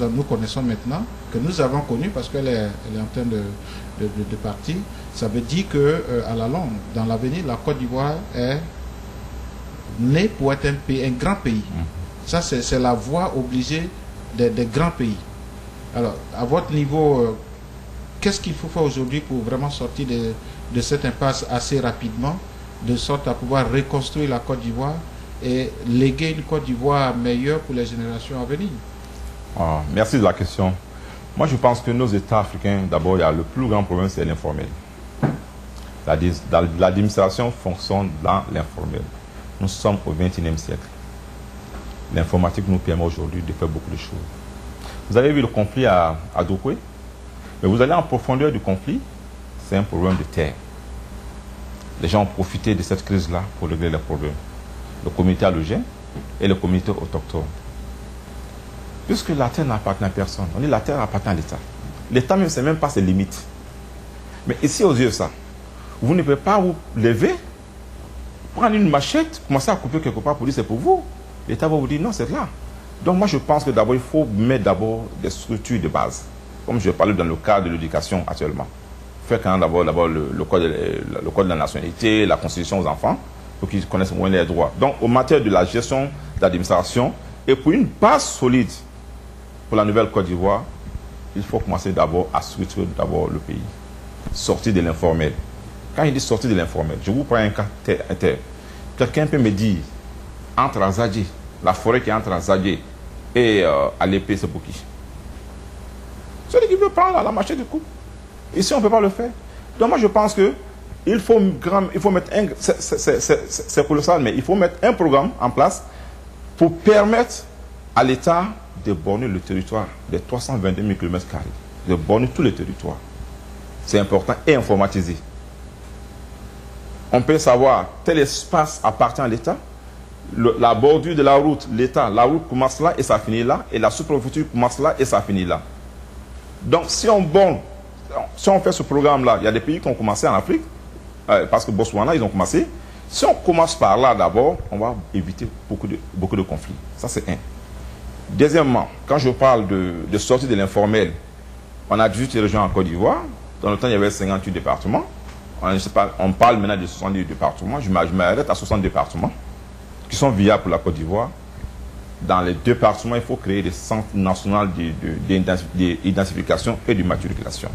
nous connaissons maintenant, que nous avons connue parce qu'elle est en train de partir, ça veut dire que à la longue, dans l'avenir, la Côte d'Ivoire est née pour être un grand pays. Ça, c'est la voie obligée des grands pays. Alors, à votre niveau, qu'est-ce qu'il faut faire aujourd'hui pour vraiment sortir de cette impasse assez rapidement, de sorte à pouvoir reconstruire la Côte d'Ivoire et léguer une Côte d'Ivoire meilleure pour les générations à venir? Merci de la question. Moi, je pense que nos États africains, d'abord, il y a le plus grand problème, c'est l'informel. L'administration fonctionne dans l'informel. Nous sommes au XXIe siècle. L'informatique nous permet aujourd'hui de faire beaucoup de choses. Vous avez vu le conflit à Doukwé, mais vous allez en profondeur du conflit, c'est un problème de terre. Les gens ont profité de cette crise-là pour régler les problèmes. Le communauté allogène et le communauté autochtone. Puisque la terre n'appartient à personne, on dit la terre appartient à l'État. L'État même ne sait même pas ses limites. Mais ici, aux yeux de ça, vous ne pouvez pas vous lever, prendre une machette, commencer à couper quelque part pour dire c'est pour vous. L'État va vous dire non, c'est là. Donc moi, je pense que d'abord, il faut mettre d'abord des structures de base. Comme je parlais dans le cadre de l'éducation actuellement. Faire quand d'abord le code de la nationalité, la constitution aux enfants, pour qu'ils connaissent moins les droits. Donc, en matière de la gestion de l'administration, et pour une base solide pour la nouvelle Côte d'Ivoire, il faut commencer d'abord à structurer d'abord le pays. Sortir de l'informel. Quand il dit sortir de l'informel, je vous prends un cas terre. Quelqu'un peut me dire, entre Azadji, la forêt qui est entre Azadji et à l'épée, c'est pour qui? Celui qui veut prendre la machette du coup. Ici, on ne peut pas le faire. Donc moi, je pense que il faut mettre un... C'est colossal, mais il faut mettre un programme en place pour permettre à l'État de borner le territoire des 322 000 km², de borner tous les territoires. C'est important et informatisé. On peut savoir tel espace appartient à l'État, la bordure de la route, l'État, la route commence là et ça finit là, et la sous-préfecture commence là et ça finit là. Donc si on fait ce programme-là, il y a des pays qui ont commencé en Afrique, parce que Botswana, ils ont commencé. Si on commence par là d'abord, on va éviter beaucoup de conflits. Ça, c'est un. Deuxièmement, quand je parle de sortie de l'informel, on a 18 régions en Côte d'Ivoire. Dans le temps, il y avait 58 départements. On parle maintenant de 70 départements. Je m'arrête à 60 départements qui sont viables pour la Côte d'Ivoire. Dans les départements, il faut créer des centres nationaux d'identification et de matriculation.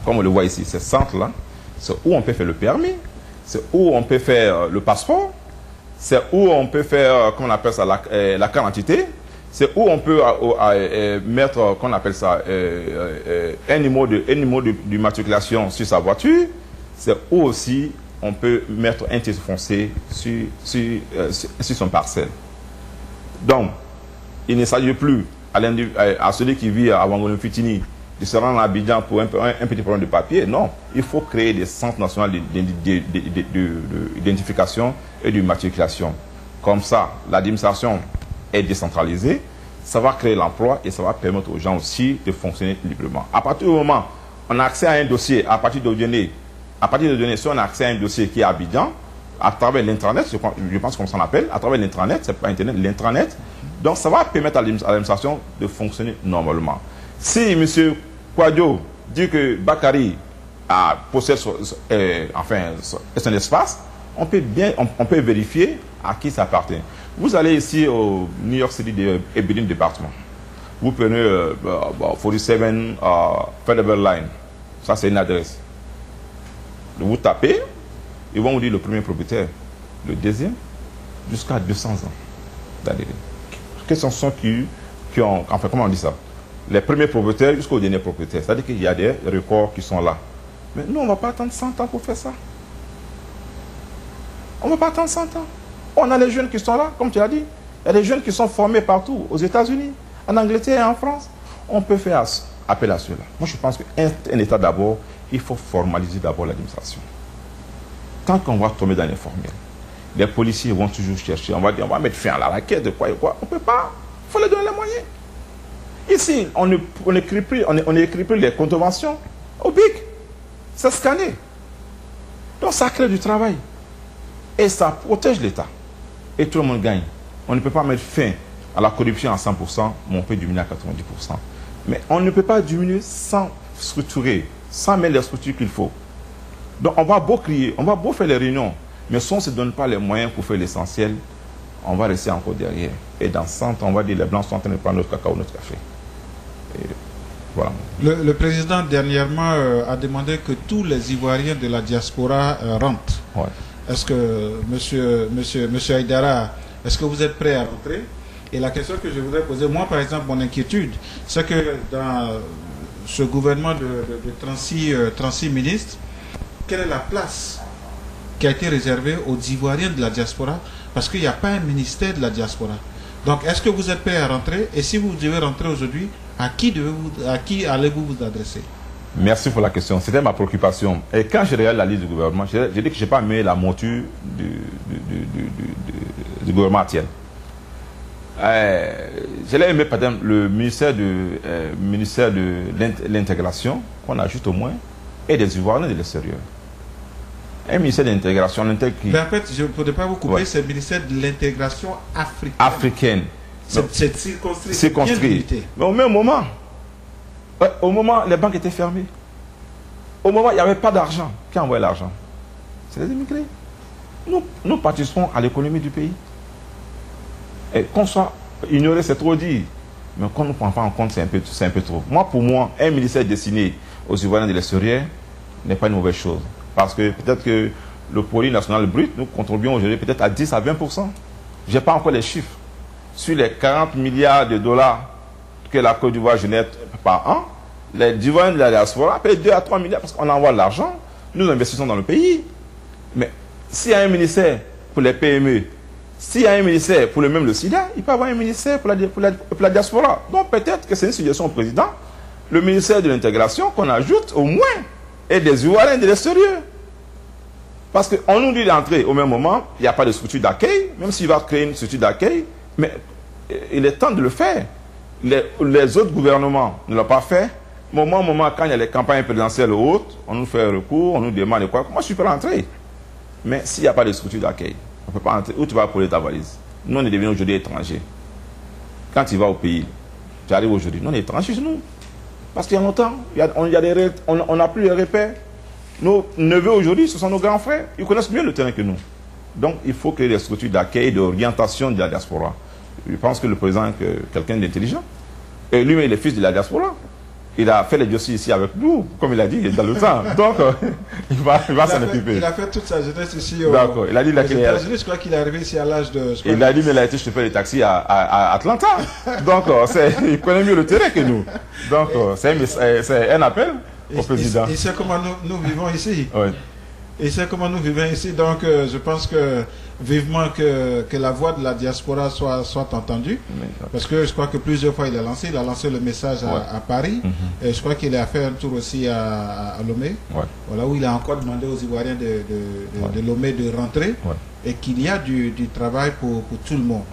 Comme on le voit ici, ces centres-là, c'est où on peut faire le permis, c'est où on peut faire le passeport, c'est où on peut faire, comment on appelle ça, la carte d'identité, c'est où on peut mettre, comment on appelle ça, un numéro de matriculation sur sa voiture, c'est où aussi on peut mettre un titre foncier sur son parcelle. Donc, il ne s'agit plus à celui qui vit à Ouagadougou-Fitini de se rendre à Abidjan pour un petit problème de papier. Non, il faut créer des centres nationaux d'identification et de matriculation. Comme ça, l'administration est décentralisée, ça va créer l'emploi et ça va permettre aux gens aussi de fonctionner librement. À partir du moment où on a accès à un dossier, à partir de données, si on a accès à un dossier qui est à Abidjan, à travers l'intranet, je pense qu'on s'en appelle, à travers l'intranet, c'est pas Internet, l'intranet, donc ça va permettre à l'administration de fonctionner normalement. Si M. Kouadio dit que Bakary possède son espace, on peut vérifier à qui ça appartient. Vous allez ici au New York City Ebelin Department. Vous prenez 47 Federal Line. Ça, c'est une adresse. Vous tapez, ils vont vous dire le premier propriétaire, le deuxième, jusqu'à 200 ans d'adhérer. Quels sont ceux qui ont, enfin, comment on dit ça? Les premiers propriétaires jusqu'au dernier propriétaire. C'est-à-dire qu'il y a des records qui sont là. Mais nous, on ne va pas attendre 100 ans pour faire ça. On ne va pas attendre 100 ans. On a les jeunes qui sont là, comme tu as dit. Il y a des jeunes qui sont formés partout, aux États-Unis, en Angleterre et en France. On peut faire appel à cela. Moi, je pense qu'un État d'abord, il faut formaliser d'abord l'administration. Tant qu'on va tomber dans l'informel, les policiers vont toujours chercher. On va dire, on va mettre fin à la raquette, de quoi et quoi. On ne peut pas. Il faut leur donner les moyens. Ici, on n'écrit plus les contraventions au BIC. C'est scanné. Donc, ça crée du travail. Et ça protège l'État. Et tout le monde gagne. On ne peut pas mettre fin à la corruption à 100%, mais on peut diminuer à 90%. Mais on ne peut pas diminuer sans structurer, sans mettre les structures qu'il faut. Donc, on va beau crier, on va beau faire les réunions, mais si on ne se donne pas les moyens pour faire l'essentiel, on va rester encore derrière. Et dans 100 ans, on va dire les Blancs sont en train de prendre notre cacao, notre café. Et Voilà. Le président dernièrement a demandé que tous les Ivoiriens de la diaspora rentrent. Ouais. Est-ce que, monsieur Aïdara, est-ce que vous êtes prêt à rentrer? Et la question que je voudrais poser, moi par exemple, mon inquiétude, c'est que dans ce gouvernement de 36 ministres, quelle est la place qui a été réservée aux Ivoiriens de la diaspora? Parce qu'il n'y a pas un ministère de la diaspora. Donc, est-ce que vous êtes prêt à rentrer? Et si vous devez rentrer aujourd'hui, à qui allez-vous vous adresser? Merci pour la question. C'était ma préoccupation. Et quand je regarde la liste du gouvernement, je dis que je n'ai pas mis la monture du gouvernement actuel. Je l'ai aimé, par exemple, le ministère de l'intégration, qu'on ajoute au moins, et des Ivoiriens de l'extérieur. Un ministère de l'intégration, mais en fait, je ne pourrais pas vous couper, ouais. C'est le ministère de l'intégration africaine. Africaine. C'est circonscrit. Mais au même moment, les banques étaient fermées. Au moment, il n'y avait pas d'argent. Qui a envoyé l'argent? C'est les immigrés. Nous participons à l'économie du pays. Et qu'on soit ignoré, c'est trop dit. Mais qu'on ne prend pas en compte, c'est un peu trop. Pour moi, un ministère destiné aux Ivoiriens de l'extérieur n'est pas une mauvaise chose. Parce que peut-être que le produit national brut, nous contribuons aujourd'hui peut-être à 10 à 20%. Je n'ai pas encore les chiffres. Sur les 40 milliards de dollars que la Côte d'Ivoire génère par an, les Ivoiriens de la diaspora payent 2 à 3 milliards parce qu'on envoie de l'argent. Nous investissons dans le pays. Mais s'il y a un ministère pour les PME, s'il y a un ministère pour le SIDA, il peut y avoir un ministère pour la diaspora. Donc peut-être que c'est une suggestion au président. Le ministère de l'intégration qu'on ajoute au moins et des Ivoiriens de l'extérieur. Parce qu'on nous dit d'entrer au même moment, il n'y a pas de structure d'accueil, même s'il va créer une structure d'accueil, mais il est temps de le faire. Les autres gouvernements ne l'ont pas fait. Moment, quand il y a les campagnes présidentielles ou autres, on nous fait un recours, on nous demande quoi. Moi, je suis prêt à entrer. Mais s'il n'y a pas de structure d'accueil, on ne peut pas entrer. Où tu vas coller ta valise? Nous, on est devenus aujourd'hui étrangers. Quand tu vas au pays, tu arrives aujourd'hui, nous, on est étrangers chez nous. Parce qu'il y a longtemps, on n'a plus les repères. Nos neveux aujourd'hui, ce sont nos grands frères. Ils connaissent mieux le terrain que nous. Donc, il faut créer des structures d'accueil, d'orientation de la diaspora. Je pense que le président est quelqu'un d'intelligent. Et lui-même, il est fils de la diaspora. Il a fait les dossiers ici avec nous, comme il a dit, il est dans le temps. Donc, il va s'en occuper. Il a fait toute sa jeunesse ici. D'accord. Il a dit je crois qu'il est arrivé ici à l'âge de... Il a dit, mais il a été chauffeur de taxi à Atlanta. Donc, il connaît mieux le terrain que nous. Donc, c'est un appel au président. Il sait comment nous vivons ici. Oui. Il sait comment nous vivons ici. Donc, je pense que vivement que la voix de la diaspora soit entendue. Parce que je crois que plusieurs fois il a lancé le message à Paris. Et je crois qu'il a fait un tour aussi à Lomé. Voilà, où il a encore demandé aux Ivoiriens de Lomé de rentrer. Et qu'il y a du travail pour tout le monde.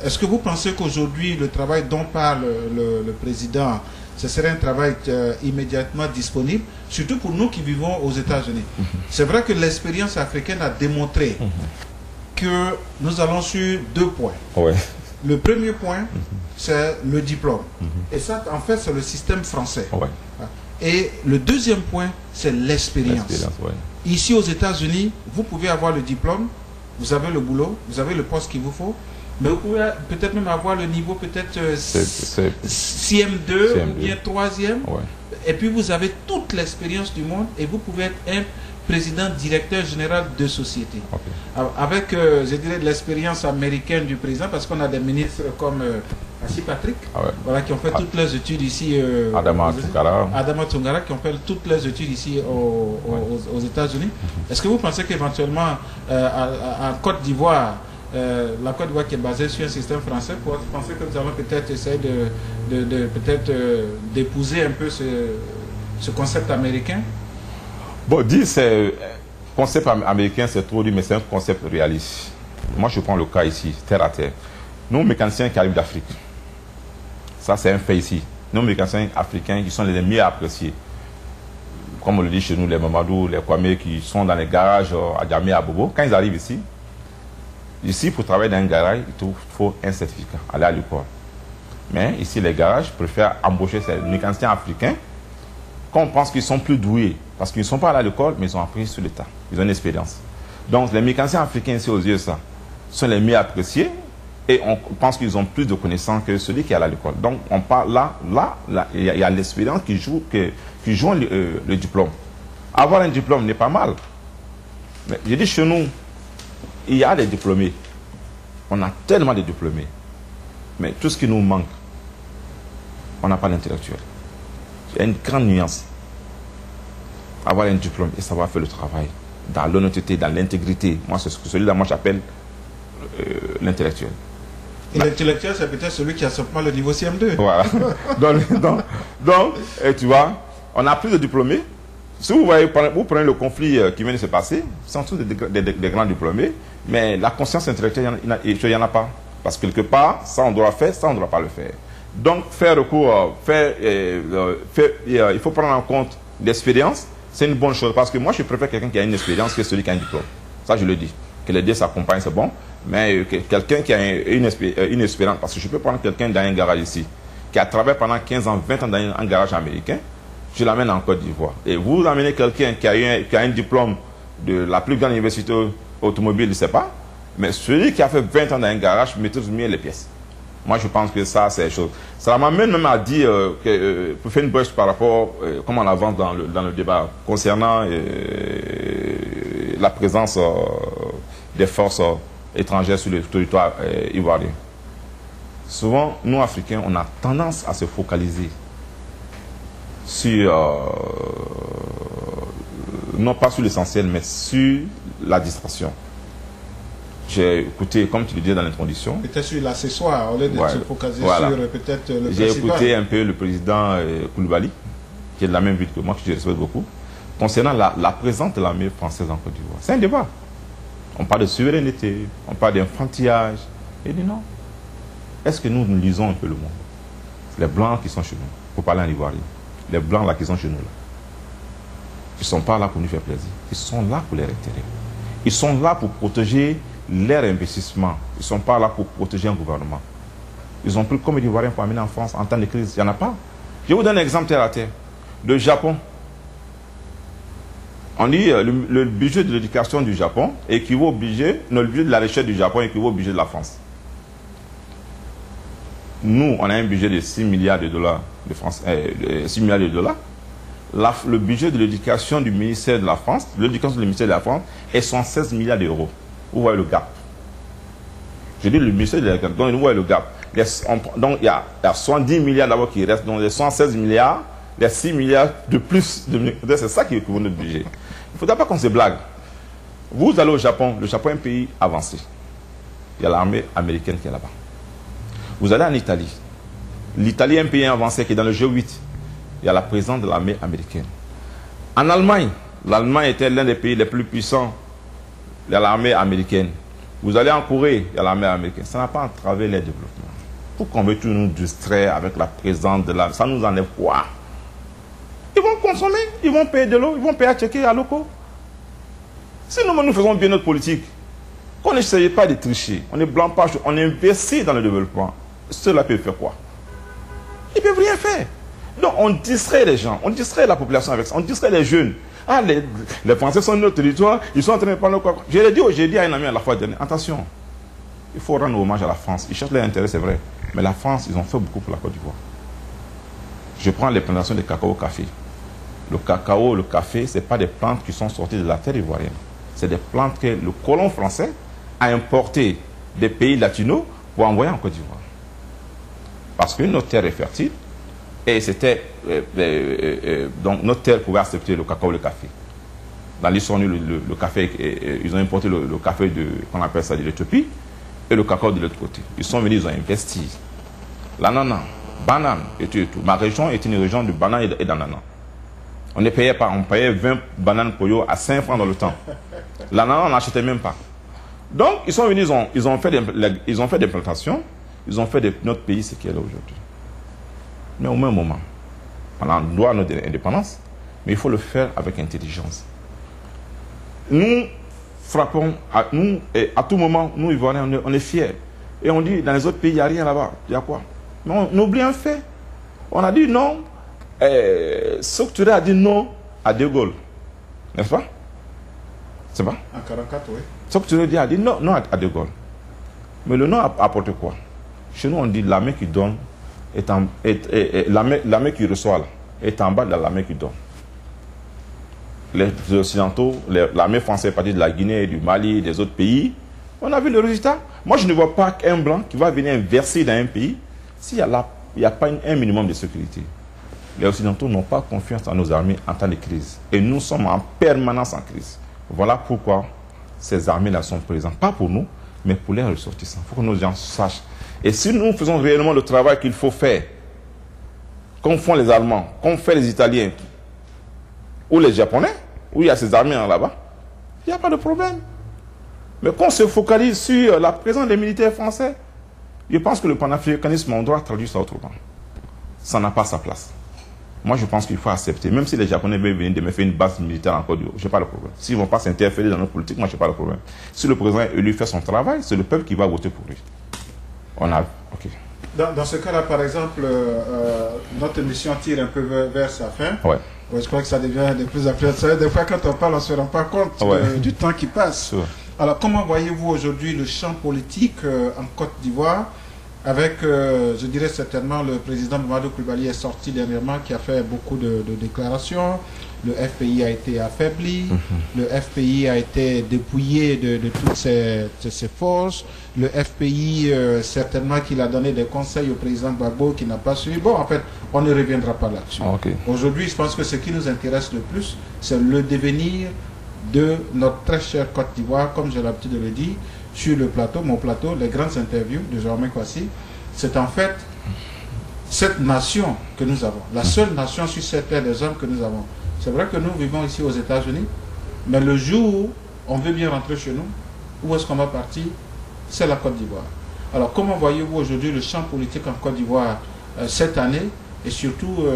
Est-ce que vous pensez qu'aujourd'hui, le travail dont parle le président, ce serait un travail immédiatement disponible, surtout pour nous qui vivons aux États-Unis? C'est vrai que l'expérience africaine a démontré que nous allons sur 2 points. Le premier point, c'est le diplôme. Et ça, en fait, c'est le système français. Et le deuxième point, c'est l'expérience. Ici, aux États-Unis, vous pouvez avoir le diplôme, vous avez le boulot, vous avez le poste qu'il vous faut, mais vous pouvez peut-être même avoir le niveau peut-être CM2 ou bien 3e. Et puis vous avez toute l'expérience du monde et vous pouvez être un président directeur général de société. Avec, je dirais, de l'expérience américaine du président, parce qu'on a des ministres comme Assi Patrick, voilà, qui ont fait toutes leurs études ici. Adama Tungara, qui ont fait toutes leurs études ici aux États-Unis. Est-ce que vous pensez qu'éventuellement, en Côte d'Ivoire, la Côte d'Ivoire qui est basée sur un système français, vous pensez que nous allons peut-être essayer d'épouser un peu ce concept américain? Bon, dire c'est concept américain, c'est trop dit, mais c'est un concept réaliste. Moi, je prends le cas ici, terre à terre. Nous, mécaniciens qui arrivent d'Afrique, ça c'est un fait ici. Nous, mécaniciens africains qui sont les mieux appréciés. Comme on le dit chez nous, les Mamadou, les Kwame qui sont dans les garages à Djamé, à Bobo, quand ils arrivent ici, pour travailler dans un garage, il faut un certificat, aller à l'école. Mais ici, les garages préfèrent embaucher ces mécaniciens africains qu'on pense qu'ils sont plus doués, parce qu'ils ne sont pas allés à l'école, mais ils ont appris sur le tas. Ils ont une expérience. Donc, les mécaniciens africains ici aux USA sont les mieux appréciés Et on pense qu'ils ont plus de connaissances que celui qui est à l'école. Donc, on parle là, il y a l'expérience qui joue le diplôme. Avoir un diplôme n'est pas mal. Mais je dis chez nous, il y a des diplômés. On a tellement de diplômés. Mais tout ce qui nous manque, on n'a pas l'intellectuel. Il y a une grande nuance. Avoir un diplôme et savoir faire le travail dans l'honnêteté, dans l'intégrité. Moi, c'est celui-là, moi, j'appelle l'intellectuel. Et l'intellectuel, c'est peut-être celui qui a simplement le niveau CM2. Voilà. donc tu vois, on a plus de diplômés. Si vous voyez, vous prenez le conflit qui vient de se passer, ce sont tous des grands diplômés, mais la conscience intellectuelle, il n'y en a pas. Parce que quelque part, ça on doit faire, ça on ne doit pas le faire. Donc, faire recours, il faut prendre en compte l'expérience, c'est une bonne chose. Parce que moi, je préfère quelqu'un qui a une expérience que celui qui a un diplôme. Ça, je le dis. Que les deux s'accompagnent, c'est bon. Mais quelqu'un qui a une expérience, parce que je peux prendre quelqu'un dans un garage ici, qui a travaillé pendant 15 ans, 20 ans dans un garage américain, je l'amène en Côte d'Ivoire. Et vous amenez quelqu'un qui a un diplôme de la plus grande université automobile, je ne sais pas, mais celui qui a fait 20 ans dans un garage maîtrise mieux les pièces. Moi, je pense que ça, c'est la chose. Ça m'amène même à dire, pour faire une brèche par rapport à comment on avance dans le débat concernant la présence des forces étrangères sur le territoire ivoirien. Souvent, nous, Africains, on a tendance à se focaliser sur, non pas sur l'essentiel, mais sur la distraction. J'ai écouté, comme tu le disais dans l'introduction, peut-être sur l'accessoire, au lieu de se focaliser sur peut-être le principal. J'ai écouté un peu le président Koulibaly, qui est de la même ville que moi, que je respecte beaucoup, concernant la présence de l'armée française en Côte d'Ivoire. C'est un débat. On parle de souveraineté, on parle d'enfantillage. Il dit non. Est-ce que nous lisons un peu le monde? Les Blancs qui sont chez nous, pour parler en ivoirien, les Blancs là qui sont chez nous, là, ils ne sont pas là pour nous faire plaisir. Ils sont là pour leur intérêt. Ils sont là pour protéger leur investissement. Ils ne sont pas là pour protéger un gouvernement. Ils ont pris comme les Ivoiriens pour amener en France en temps de crise. Il n'y en a pas. Je vous donne un exemple terre à terre. Le Japon. On dit le budget de l'éducation du Japon équivaut au budget, le budget de la recherche du Japon équivaut au budget de la France. Nous, on a un budget de 6 milliards de dollars de France, 6 milliards de dollars. Le budget de l'éducation du ministère de la France, l'éducation du ministère de la France est 116 milliards d'euros. Vous voyez le gap. Je dis le ministère de l'éducation, donc vous voyez le gap. Donc il y a 70 milliards d'abord qui restent, donc les 116 milliards, les 6 milliards de plus. C'est ça qui équivaut notre budget. Il ne faudra pas qu'on se blague. Vous allez au Japon, le Japon est un pays avancé. Il y a l'armée américaine qui est là-bas. Vous allez en Italie. L'Italie est un pays avancé qui est dans le G8. Il y a la présence de l'armée américaine. En Allemagne, l'Allemagne était l'un des pays les plus puissants. Il y a l'armée américaine. Vous allez en Corée, il y a l'armée américaine. Ça n'a pas entravé les développements. Pourquoi on veut tout nous distraire avec la présence de l'armée? Ça nous enlève quoi? Ils vont consommer, ils vont payer de l'eau, ils vont payer à checker à locaux. Si nous faisons bien notre politique, qu'on n'essaye pas de tricher, on est blanc pas, on investit dans le développement, cela peut faire quoi? Ils ne peuvent rien faire. Donc on distrait les gens, on distrait la population avec ça, on distrait les jeunes. Ah, les Français sont notre territoire, ils sont en train de prendre quoi. J'ai dit à un ami à la fois dernière, attention, il faut rendre hommage à la France. Ils cherchent leur intérêt, c'est vrai. Mais la France, ils ont fait beaucoup pour la Côte d'Ivoire. Je prends les plantations de cacao au café. Le cacao, le café, ce n'est pas des plantes qui sont sorties de la terre ivoirienne. C'est des plantes que le colon français a importées des pays latinos pour envoyer en Côte d'Ivoire. Parce que notre terre est fertile. Et c'était donc notre terre pouvait accepter le cacao et le café. Dans l'histoire, le café, ils ont importé le café qu'on appelle ça de l'Éthiopie et le cacao de l'autre côté. Ils sont venus, ils ont investi. L'ananas, banane et tout. Ma région est une région de banane et d'ananas. On payait 20 bananes Poyo à 5 francs dans le temps. L'ananas, on n'achetait même pas. Donc, ils sont venus, ils ont fait des plantations, ils ont fait de notre pays ce qui est là aujourd'hui. Mais au même moment, on a droit à notre indépendance, mais il faut le faire avec intelligence. Nous frappons, et à tout moment, nous, Ivoiriens, on est fiers. Et on dit, dans les autres pays, il n'y a rien là-bas. Il y a quoi? Mais on oublie un fait. On a dit non. Socturé a dit non à De Gaulle. N'est-ce pas? C'est pas? En 1944, oui. Socturé a dit non à De Gaulle. Mais le nom apporte quoi? Chez nous, on dit la main qui donne la main qui reçoit là, est en bas de la main qui donne. Les Occidentaux, la main française est partie de la Guinée, du Mali, des autres pays. On a vu le résultat. Moi, je ne vois pas qu'un blanc qui va venir verser dans un pays s'il n'y a pas un minimum de sécurité. Les Occidentaux n'ont pas confiance en nos armées en temps de crise. Et nous sommes en permanence en crise. Voilà pourquoi ces armées-là sont présentes. Pas pour nous, mais pour les ressortissants. Il faut que nos gens sachent. Et si nous faisons réellement le travail qu'il faut faire, comme font les Allemands, comme font les Italiens, ou les Japonais, où il y a ces armées là-bas, il n'y a pas de problème. Mais quand on se focalise sur la présence des militaires français, je pense que le panafricanisme, on doit traduire ça autrement. Ça n'a pas sa place. Moi, je pense qu'il faut accepter. Même si les Japonais veulent venir de me faire une base militaire en Côte d'Ivoire, je n'ai pas le problème. S'ils ne vont pas s'interférer dans notre politique, moi, je n'ai pas le problème. Si le président élu fait son travail, c'est le peuple qui va voter pour lui. On a... OK. Dans ce cas-là, par exemple, notre émission tire un peu vers sa fin. Ouais. Ouais, je crois que ça devient de plus en plus... Des fois, quand on parle, on ne se rend pas compte du temps qui passe. Sure. Alors, comment voyez-vous aujourd'hui le champ politique en Côte d'Ivoire avec, je dirais certainement, le président Mamadou Coulibaly est sorti dernièrement, qui a fait beaucoup de déclarations. Le FPI a été affaibli, le FPI a été dépouillé de toutes ses forces. Le FPI, certainement qu'il a donné des conseils au président Gbagbo qui n'a pas suivi. Bon, en fait, on ne reviendra pas là-dessus. Okay. Aujourd'hui, je pense que ce qui nous intéresse le plus, c'est le devenir de notre très chère Côte d'Ivoire, comme j'ai l'habitude de le dire, sur le plateau, mon plateau, les grandes interviews de Germain Kwasi. C'est en fait cette nation que nous avons, la seule nation sur cette terre des hommes que nous avons. C'est vrai que nous vivons ici aux États-Unis, mais le jour où on veut bien rentrer chez nous, où est-ce qu'on va partir? C'est la Côte d'Ivoire. Alors, comment voyez-vous aujourd'hui le champ politique en Côte d'Ivoire cette année et surtout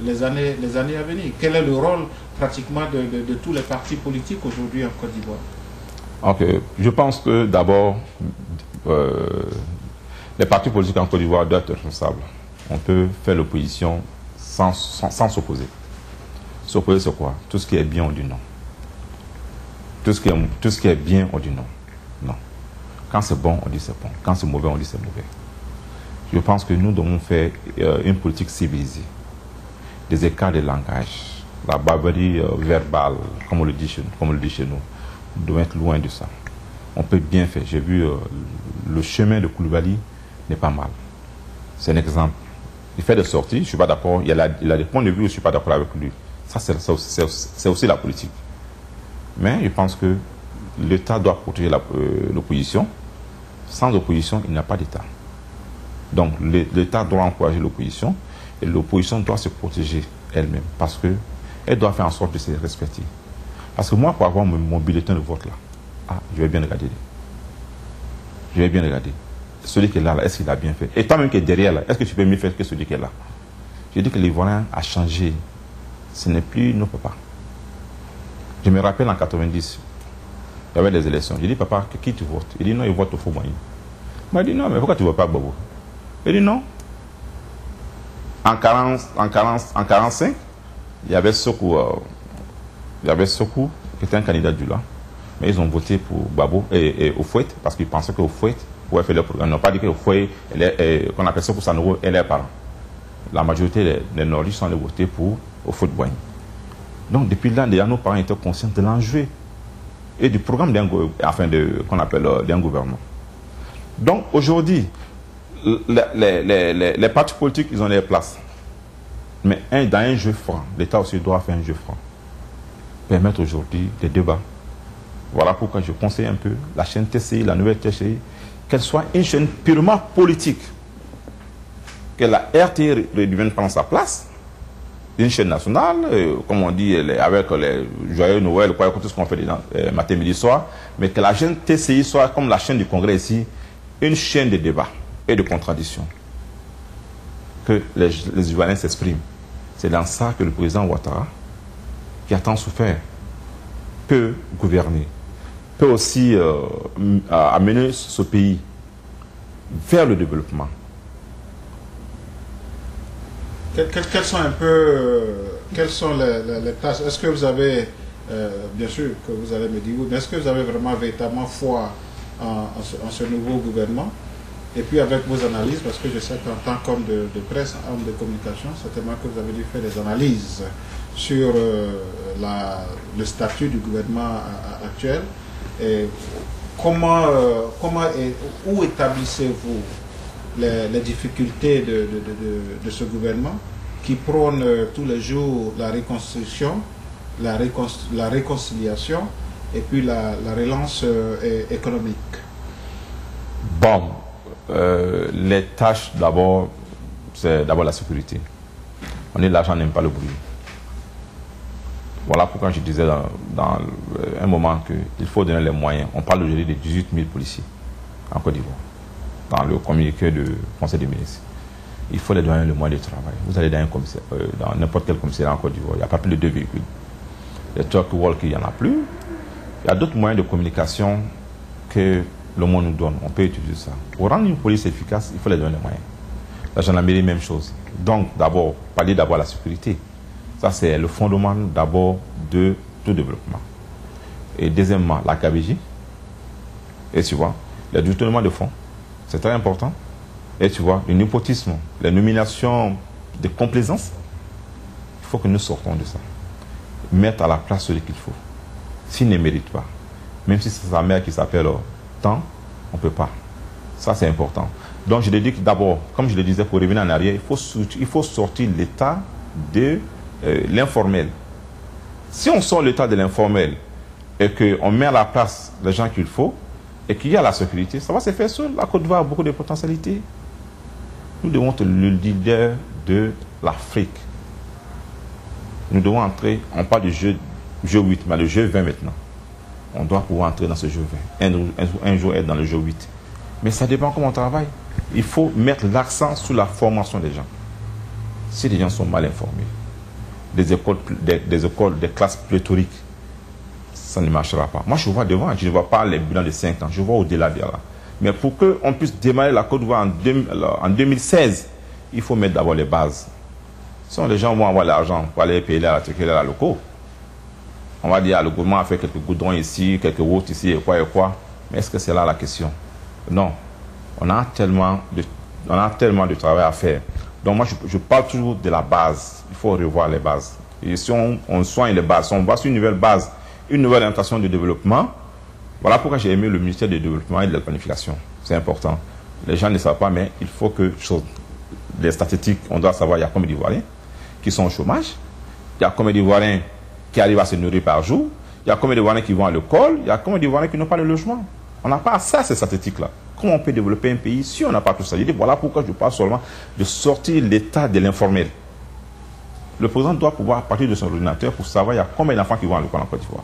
les années à venir? Quel est le rôle pratiquement de tous les partis politiques aujourd'hui en Côte d'Ivoire? Ok, je pense que d'abord, les partis politiques en Côte d'Ivoire doivent être responsables. On peut faire l'opposition sans s'opposer. S'opposer, c'est quoi? Tout ce qui est bien, on dit non. Tout ce qui est bien, on dit non. Non. Quand c'est bon, on dit c'est bon. Quand c'est mauvais, on dit c'est mauvais. Je pense que nous devons faire une politique civilisée. Des écarts de langage. La barbarie verbale, comme on le dit chez nous, doit être loin de ça. On peut bien faire. J'ai vu le chemin de Coulibaly n'est pas mal. C'est un exemple. Il fait des sorties, je ne suis pas d'accord. Il a des points de vue où je ne suis pas d'accord avec lui. Ça, c'est aussi la politique. Mais je pense que l'État doit protéger l'opposition. Sans opposition, il n'y a pas d'État. Donc l'État doit encourager l'opposition et l'opposition doit se protéger elle-même parce qu'elle doit faire en sorte de se respecter. Parce que moi, pour avoir mon bulletin de vote là, je vais bien regarder. Je vais bien regarder. Celui qui est là, est-ce qu'il a bien fait? Et toi-même qui est derrière là, est-ce que tu peux mieux faire que celui qui est là? Je dis que l'Ivoirien a changé. Ce n'est plus nos papas. Je me rappelle en 90, il y avait des élections. J'ai dit, papa, qui tu votes? Il dit, non, il vote au Foumoyen. Il m'a dit, non, mais pourquoi tu ne votes pas Gbagbo? Il dit, non. En 45, il y avait Sokou qui était un candidat du là. Mais ils ont voté pour Gbagbo et Houphouët parce qu'ils pensaient que Houphouët pouvait faire le programme. Ils n'ont pas dit que Houphouët, qu'on appelle Sokou Sanoro, et leurs parents. La majorité des Nordistes sont allés voter pour Houphouët-Boigny. Donc depuis là, déjà, nos parents étaient conscients de l'enjeu et du programme qu'on appelle d'un gouvernement. Donc aujourd'hui, les partis politiques, ils ont leur place. Mais dans un jeu franc, l'État aussi doit faire un jeu franc. Permettre aujourd'hui des débats. Voilà pourquoi je conseille un peu la chaîne TCI, la nouvelle TCI, qu'elle soit une chaîne purement politique. Que la RT revienne prendre sa place, une chaîne nationale, comme on dit, avec les joyeux Noël, tout ce qu'on fait matin, midi, soir, mais que la chaîne TCI soit comme la chaîne du Congrès ici, une chaîne de débat et de contradiction. Que les Ivoiriens s'expriment. C'est dans ça que le président Ouattara, qui a tant souffert, peut gouverner, peut aussi amener ce pays vers le développement. Quelles sont les tâches? Est-ce que vous avez, bien sûr que vous allez me dire, mais est-ce que vous avez vraiment véritablement foi en ce nouveau gouvernement. Et puis avec vos analyses, parce que je sais qu'en tant qu'homme de presse, homme de communication, certainement que vous avez dû faire des analyses sur le statut du gouvernement actuel. Et où établissez-vous les difficultés de ce gouvernement qui prône tous les jours la reconstruction, la réconciliation et puis la relance économique? Bon, les tâches d'abord, c'est d'abord la sécurité. On est l'argent n'aime pas le bruit. Voilà pourquoi je disais dans un moment qu'il faut donner les moyens. On parle aujourd'hui de 18 000 policiers en Côte d'Ivoire, dans le communiqué du Conseil des ministres. Il faut les donner les moyens de travail. Vous allez dans n'importe quel commissariat en Côte d'Ivoire, il n'y a pas plus de 2 véhicules. Les truck walk, il n'y en a plus. Il y a d'autres moyens de communication que le monde nous donne. On peut utiliser ça. Pour rendre une police efficace, il faut les donner les moyens. La gendarmerie, même chose. Donc, d'abord, parler d'abord de la sécurité. Ça, c'est le fondement d'abord de tout développement. Et deuxièmement, la KBJ. Et tu vois, le détournement de fonds, c'est très important. Et tu vois, le népotisme, les nominations de complaisance, il faut que nous sortons de ça. Mettre à la place celui qu'il faut. S'il ne mérite pas, même si c'est sa mère qui s'appelle tant, on ne peut pas. Ça, c'est important. Donc, je le dis que d'abord, comme je le disais, pour revenir en arrière, il faut sortir l'état de l'informel. Si on sort l'état de l'informel et qu'on met à la place les gens qu'il faut et qu'il y a la sécurité, ça va se faire seul. La Côte d'Ivoire a beaucoup de potentialités. Nous devons être le leader de l'Afrique. Nous devons entrer, on parle du jeu 8, mais le jeu 20 maintenant. On doit pouvoir entrer dans ce jeu 20. Un jour être dans le jeu 8. Mais ça dépend comment on travaille. Il faut mettre l'accent sur la formation des gens. Si les gens sont mal informés, des écoles, des classes pléthoriques, ça ne marchera pas. Moi, je vois devant, je ne vois pas les bilans de 5 ans, je vois au-delà de là. Mais pour qu'on puisse démarrer la Côte d'Ivoire en 2016, il faut mettre d'abord les bases. Sinon, les gens vont avoir l'argent pour aller payer la locaux. On va dire, le gouvernement a fait quelques goudrons ici, quelques routes ici, et quoi. Mais est-ce que c'est là la question? Non. On a tellement de travail à faire. Donc moi, je parle toujours de la base. Il faut revoir les bases. Et si on soigne les bases, si on va sur une nouvelle base, une nouvelle orientation de développement, voilà pourquoi j'ai aimé le ministère du Développement et de la Planification. C'est important. Les gens ne savent pas, mais il faut que, les statistiques, on doit savoir, il y a combien d'Ivoiriens qui sont au chômage, il y a combien d'Ivoiriens qui arrivent à se nourrir par jour, il y a combien d'Ivoiriens qui vont à l'école, il y a combien d'Ivoiriens qui n'ont pas de logement. On n'a pas ça, ces statistiques-là. Comment on peut développer un pays si on n'a pas tout ça? Je dis, voilà pourquoi je parle seulement de sortir l'état de l'informel. Le président doit pouvoir partir de son ordinateur pour savoir il y a combien d'enfants qui vont à l'école en Côte d'Ivoire.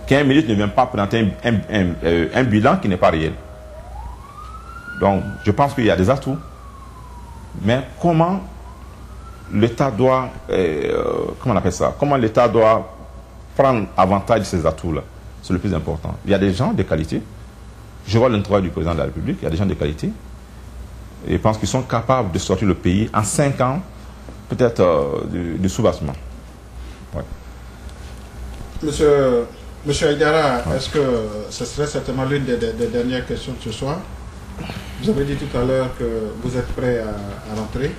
Qu'un ministre ne vient pas présenter un bilan qui n'est pas réel. Donc, je pense qu'il y a des atouts. Mais comment l'État doit, comment on appelle ça? Comment l'État doit prendre avantage de ces atouts-là? C'est le plus important. Il y a des gens de qualité. Je vois le travail du président de la République. Il y a des gens de qualité. Et je pense qu'ils sont capables de sortir le pays en 5 ans, peut-être de sous-bassement. Ouais. Monsieur Aïdara, ouais. Est-ce que ce serait certainement l'une des dernières questions de ce soir? Vous avez dit tout à l'heure que vous êtes prêt à rentrer.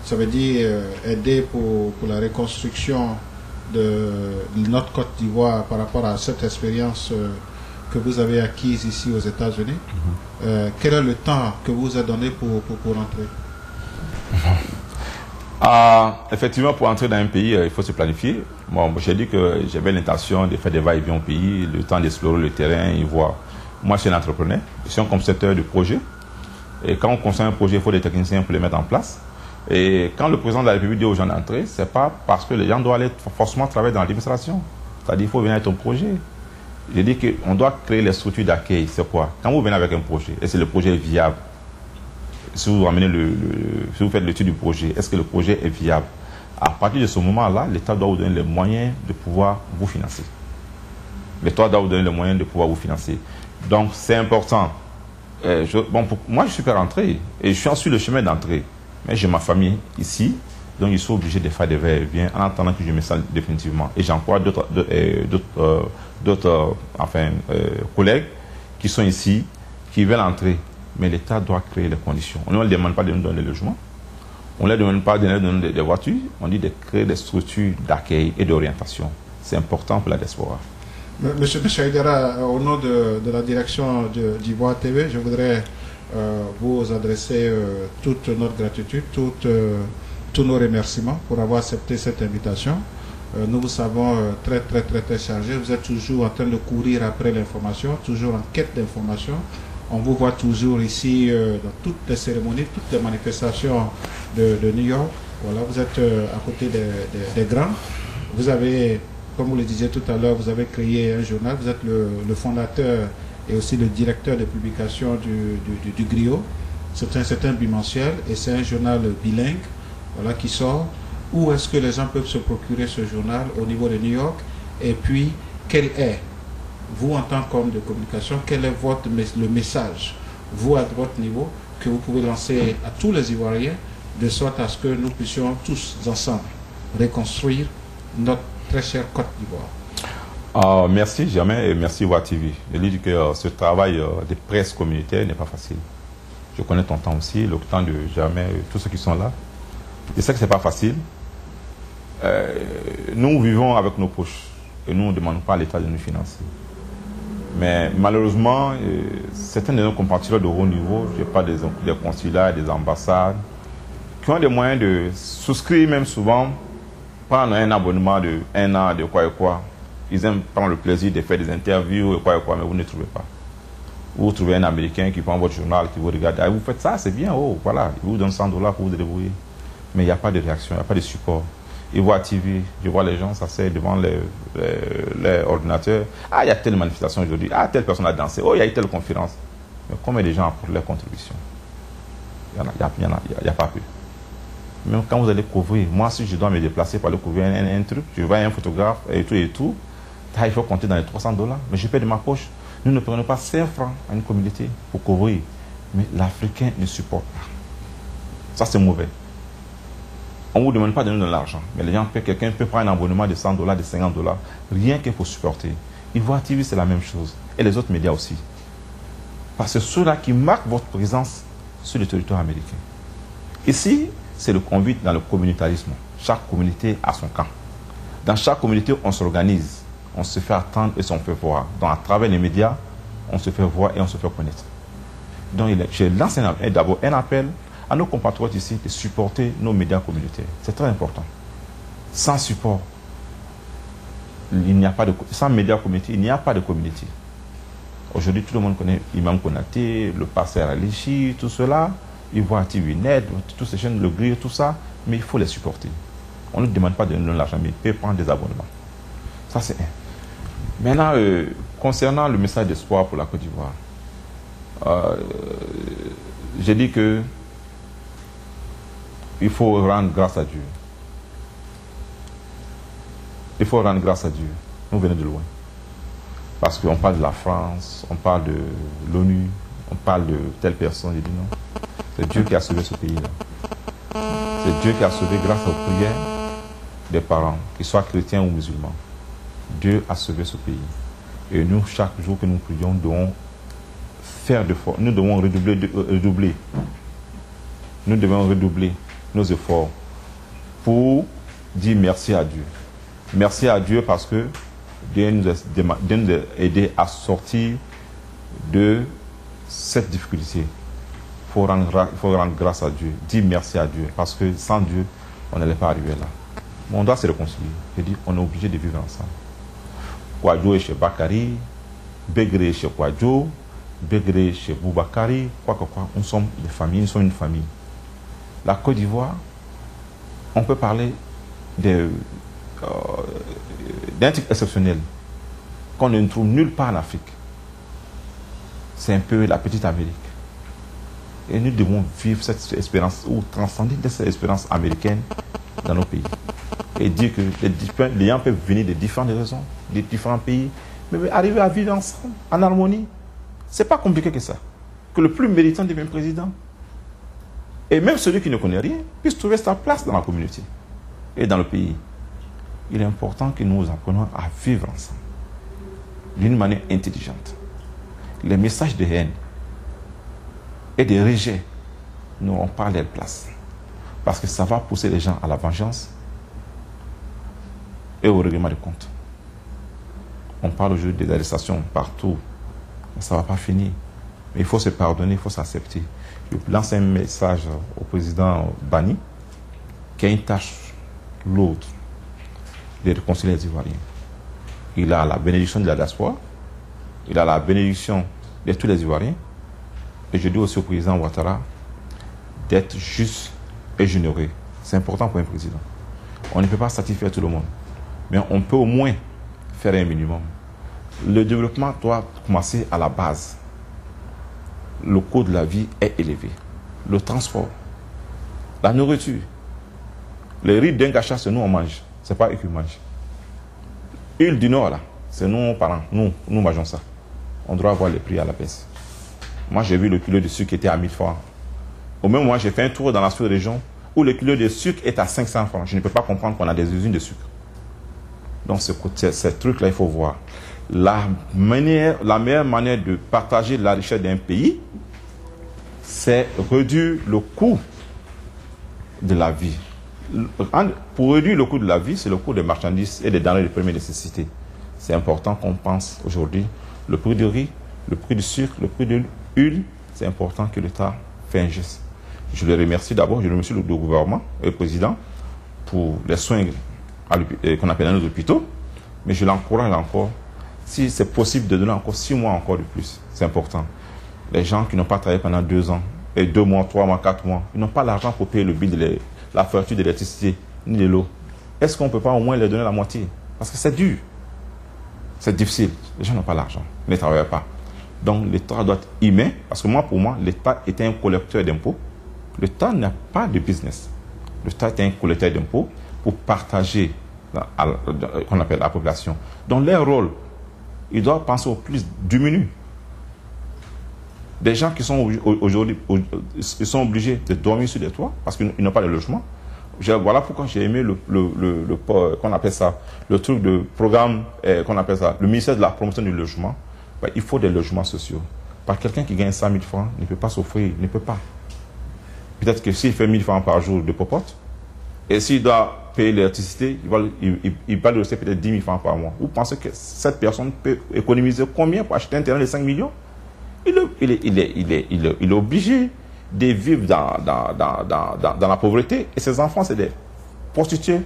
Ça veut dire aider pour la reconstruction de notre Côte d'Ivoire par rapport à cette expérience que vous avez acquise ici aux États-Unis. Quel est le temps que vous a donné pour rentrer? Effectivement, pour entrer dans un pays, il faut se planifier. Bon, j'ai dit que j'avais l'intention de faire des va-et-vient au pays, le temps d'explorer le terrain et voir. Moi, je suis un entrepreneur, je suis un concepteur de projet. Et quand on conçoit un projet, il faut des techniciens pour les mettre en place. Et quand le président de la République dit aux gens d'entrer, ce n'est pas parce que les gens doivent aller forcément travailler dans l'administration. C'est-à-dire qu'il faut venir avec un projet. J'ai dit qu'on doit créer les structures d'accueil. C'est quoi? Quand vous venez avec un projet, est-ce que le projet est viable? Si vous ramenez si vous faites l'étude du projet, est-ce que le projet est viable? À partir de ce moment-là, l'État doit vous donner les moyens de pouvoir vous financer. L'État doit vous donner les moyens de pouvoir vous financer. Donc, c'est important. Moi, je suis pas rentré et je suis sur le chemin d'entrée. Mais j'ai ma famille ici, donc ils sont obligés de faire des va-et-vient en attendant que je me sente définitivement. Et j'emploie d'autres collègues qui sont ici, qui veulent entrer. Mais l'État doit créer les conditions. On ne leur demande pas de nous donner des logements. On ne leur demande pas de nous donner des voitures. On dit de créer des structures d'accueil et d'orientation. C'est important pour la diaspora. Monsieur Haïdara, au nom de la direction d'Ivoire TV, je voudrais vous adresser toute notre gratitude, tous nos remerciements pour avoir accepté cette invitation. Nous vous savons très chargé. Vous êtes toujours en train de courir après l'information, toujours en quête d'information. On vous voit toujours ici dans toutes les cérémonies, toutes les manifestations de New York. Voilà, vous êtes à côté des grands. Vous avez, comme vous le disiez tout à l'heure, vous avez créé un journal. Vous êtes le fondateur et aussi le directeur de publication du Griot. C'est un bimensuel et c'est un journal bilingue, voilà, qui sort. Où est-ce que les gens peuvent se procurer ce journal au niveau de New York? Et puis, quel est, vous en tant qu'homme de communication, quel est le message, vous à votre niveau, que vous pouvez lancer à tous les Ivoiriens, de sorte à ce que nous puissions tous ensemble reconstruire notre très chère Côte d'Ivoire? Merci Germain et merci Ivoire TV. Je dis que ce travail de presse communautaire n'est pas facile. Je connais ton temps aussi, le temps de Germain et tous ceux qui sont là. Je sais que ce n'est pas facile. Nous vivons avec nos poches et nous ne demandons pas à l'État de nous financer. Mais malheureusement, certains de nos compatriotes de haut niveau, je parle des consulats, des ambassades, qui ont des moyens de souscrire même souvent, prendre un abonnement de 1 an, de quoi et quoi. Ils aiment prendre le plaisir de faire des interviews et quoi, mais vous ne trouvez pas. Vous trouvez un Américain qui prend votre journal, qui vous regarde, ah, vous faites ça, c'est bien, oh, voilà, il vous donne $100 pour vous débrouiller. Mais il n'y a pas de réaction, il n'y a pas de support. Ivoire TV, je vois les gens s'asseoir devant les ordinateurs. Ah, il y a telle manifestation aujourd'hui. Ah, telle personne a dansé. Oh, il y a eu telle conférence. Mais combien de gens apportent leur contribution? Il n'y a pas peu. Même quand vous allez couvrir, moi, si je dois me déplacer pour aller couvrir un truc, je vois un photographe et tout, il faut compter dans les $300. Mais je paie de ma poche. Nous ne prenons pas 5 francs à une communauté pour couvrir. Mais l'Africain ne supporte pas. Ça, c'est mauvais. On ne vous demande pas de nous donner l'argent. Mais les gens, quelqu'un peut prendre un abonnement de $100, de $50, rien que pour supporter. Ivoire TV, c'est la même chose. Et les autres médias aussi. Parce que ceux-là qui marquent votre présence sur le territoire américain. Ici, c'est le convite dans le communautarisme. Chaque communauté a son camp. Dans chaque communauté, on s'organise. On se fait attendre et on se fait voir. Donc, à travers les médias, on se fait voir et on se fait connaître. Donc, je lance d'abord un appel à nos compatriotes ici de supporter nos médias communautaires. C'est très important. Sans support, il n'y a pas de... Sans médias communautaires, il n'y a pas de communauté. Aujourd'hui, tout le monde connaît Imam Konaté, le pasteur Alichi, tout cela. Ivoire TV Net, toutes ces chaînes, le Griot, tout ça. Mais il faut les supporter. On ne demande pas de nous donner l'argent, mais il peut prendre des abonnements. Ça, c'est un. Maintenant, concernant le message d'espoir pour la Côte d'Ivoire, j'ai dit que il faut rendre grâce à Dieu. Il faut rendre grâce à Dieu. Nous venons de loin. Parce qu'on parle de la France, on parle de l'ONU, on parle de telle personne. J'ai dit non. C'est Dieu qui a sauvé ce pays-là. C'est Dieu qui a sauvé grâce aux prières des parents, qu'ils soient chrétiens ou musulmans. Dieu a sauvé ce pays. Et nous, chaque jour que nous prions, nous devons faire d'efforts. Nous devons redoubler. Nous devons redoubler nos efforts pour dire merci à Dieu. Merci à Dieu parce que Dieu nous a aidé à sortir de cette difficulté. Il faut rendre grâce à Dieu, dire merci à Dieu parce que sans Dieu, on n'allait pas arriver là. Mais on doit se réconcilier. Je dis, on est obligé de vivre ensemble. Kwadjo est chez Bakari, Begré est chez Kwadjo, Begré est chez Boubakari, quoi. Nous sommes des familles, nous sommes une famille. La Côte d'Ivoire, on peut parler d'un truc exceptionnel qu'on ne trouve nulle part en Afrique. C'est un peu la petite Amérique. Et nous devons vivre cette expérience ou transcender cette expérience américaine dans nos pays. Et dire que les gens peuvent venir de différentes raisons, de différents pays, mais arriver à vivre ensemble, en harmonie. C'est pas compliqué que ça. Que le plus méritant devienne président. Et même celui qui ne connaît rien puisse trouver sa place dans la communauté et dans le pays. Il est important que nous apprenions à vivre ensemble d'une manière intelligente. les messages de haine et de rejet n'auront pas leur place. Parce que ça va pousser les gens à la vengeance et au règlement de compte. On parle aujourd'hui des arrestations partout. Ça ne va pas finir. Mais il faut se pardonner, il faut s'accepter. Je lance un message au président Bani qui a une tâche lourde de réconcilier les Ivoiriens. Il a la bénédiction de la diaspora, il a la bénédiction de tous les Ivoiriens. Et je dis aussi au président Ouattara d'être juste et généreux. C'est important pour un président. On ne peut pas satisfaire tout le monde, mais on peut au moins faire un minimum. Le développement doit commencer à la base. Le coût de la vie est élevé. Le transport, la nourriture, les riz d'un gâchis, c'est nous on mange. Ce n'est pas eux qui mangent. Huile du Nord, là, c'est nous parents. Nous mangeons ça. On doit avoir les prix à la baisse. Moi, j'ai vu le kilo de sucre qui était à 1000 francs. Au même moment, j'ai fait un tour dans la sous-région où le kilo de sucre est à 500 francs. Je ne peux pas comprendre qu'on a des usines de sucre. Donc, ce truc-là, il faut voir. La meilleure manière de partager la richesse d'un pays, c'est réduire le coût de la vie. Pour réduire le coût de la vie, c'est le coût des marchandises et des denrées de première nécessité. C'est important qu'on pense aujourd'hui le prix du riz, le prix du sucre, le prix de l'huile. C'est important que l'État fasse un geste. Je le remercie d'abord, je remercie le gouvernement et le président pour les soins qu'on appelle dans nos hôpitaux, mais je l'encourage encore. Si c'est possible de donner encore 6 mois encore de plus, c'est important. Les gens qui n'ont pas travaillé pendant 2 ans, et 2 mois, 3 mois, 4 mois, ils n'ont pas l'argent pour payer le bill de la facture de l'électricité, ni de l'eau. Est-ce qu'on ne peut pas au moins leur donner la moitié? Parce que c'est dur. C'est difficile. Les gens n'ont pas l'argent, ils ne travaillent pas. Donc l'État doit être humain, parce que pour moi, l'État est un collecteur d'impôts. L'État n'a pas de business. L'État est un collecteur d'impôts pour partager qu'on appelle la population. Donc leur rôle, ils doivent penser au plus diminuer. Des gens qui sont aujourd'hui, ils sont obligés de dormir sur des toits parce qu'ils n'ont pas de logement. Voilà pourquoi j'ai aimé qu'on appelle ça, le truc de programme, qu'on appelle ça, le ministère de la promotion du logement. Ben, il faut des logements sociaux. Par quelqu'un qui gagne 100 000 francs ne peut pas s'offrir, ne peut pas. Peut-être que s'il fait 1000 francs par jour de popote, et s'il doit payer l'électricité, il va lui rester peut-être 10 000 francs par mois. Vous pensez que cette personne peut économiser combien pour acheter un terrain de 5 millions? Il est obligé de vivre dans la pauvreté. Et ses enfants, c'est des prostituées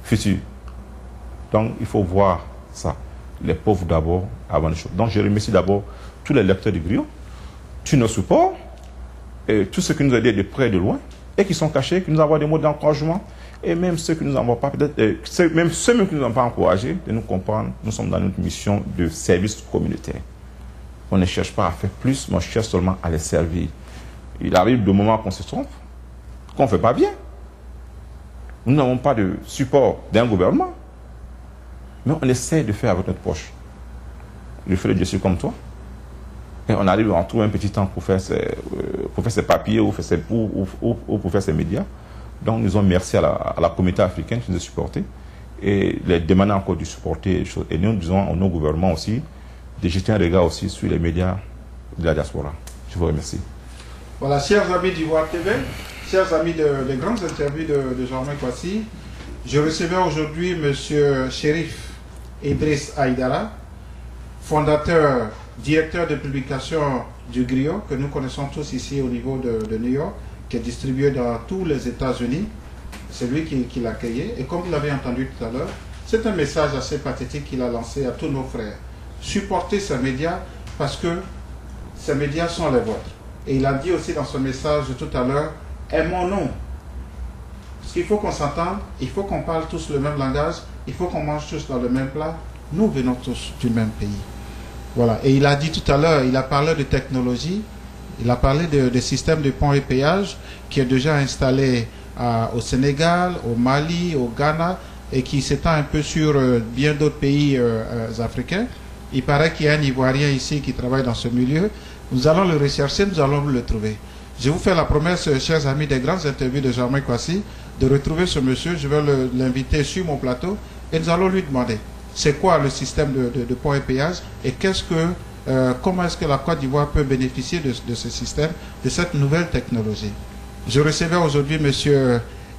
futures. Donc, il faut voir ça. Les pauvres d'abord, avant les choses. Donc, je remercie d'abord tous les lecteurs du Griot, tous nos supports, et tous ceux qui nous aident de près et de loin, et qui sont cachés, qui nous envoient des mots d'encouragement, et même ceux qui nous envoient pas, peut-être, même ceux qui nous ont pas encouragés, de nous comprendre, nous sommes dans notre mission de service communautaire. On ne cherche pas à faire plus, mais on cherche seulement à les servir. Il arrive de moments qu'on se trompe, qu'on ne fait pas bien. Nous n'avons pas de support d'un gouvernement, mais on essaie de faire avec notre poche. Je fais le Dieu comme toi. Et on arrive, on trouve un petit temps pour faire ses papiers ou pour faire ses médias. Donc nous disons merci à la communauté africaine qui nous a supportés et les demander encore de supporter. Et nous disons à nos gouvernements aussi de jeter un regard aussi sur les médias de la diaspora. Je vous remercie. Voilà, chers amis d'Ivoire TV, chers amis des grandes interviews de Germain Kwasi, je recevais aujourd'hui M. Chérif Idriss Aïdara, fondateur, directeur de publication du Griot, que nous connaissons tous ici au niveau de New York, qui est distribué dans tous les États-Unis. C'est lui qui l'a créé. Et comme vous l'avez entendu tout à l'heure, c'est un message assez pathétique qu'il a lancé à tous nos frères. Supportez ces médias parce que ces médias sont les vôtres. Et il a dit aussi dans son message tout à l'heure, aimons-nous. Parce qu'il faut qu'on s'entende, il faut qu'on parle tous le même langage, il faut qu'on mange tous dans le même plat. Nous venons tous du même pays. Voilà. Et il a dit tout à l'heure, il a parlé de technologie, il a parlé des systèmes de ponts et péages qui est déjà installé au Sénégal, au Mali, au Ghana et qui s'étend un peu sur bien d'autres pays africains. Il paraît qu'il y a un Ivoirien ici qui travaille dans ce milieu. Nous allons le rechercher, nous allons le trouver. Je vous fais la promesse, chers amis des grandes interviews de Germain Kwasi, de retrouver ce monsieur. Je vais l'inviter sur mon plateau et nous allons lui demander c'est quoi le système de pont et péage et qu'est-ce que comment est-ce que la Côte d'Ivoire peut bénéficier de ce système, de cette nouvelle technologie. Je recevais aujourd'hui M.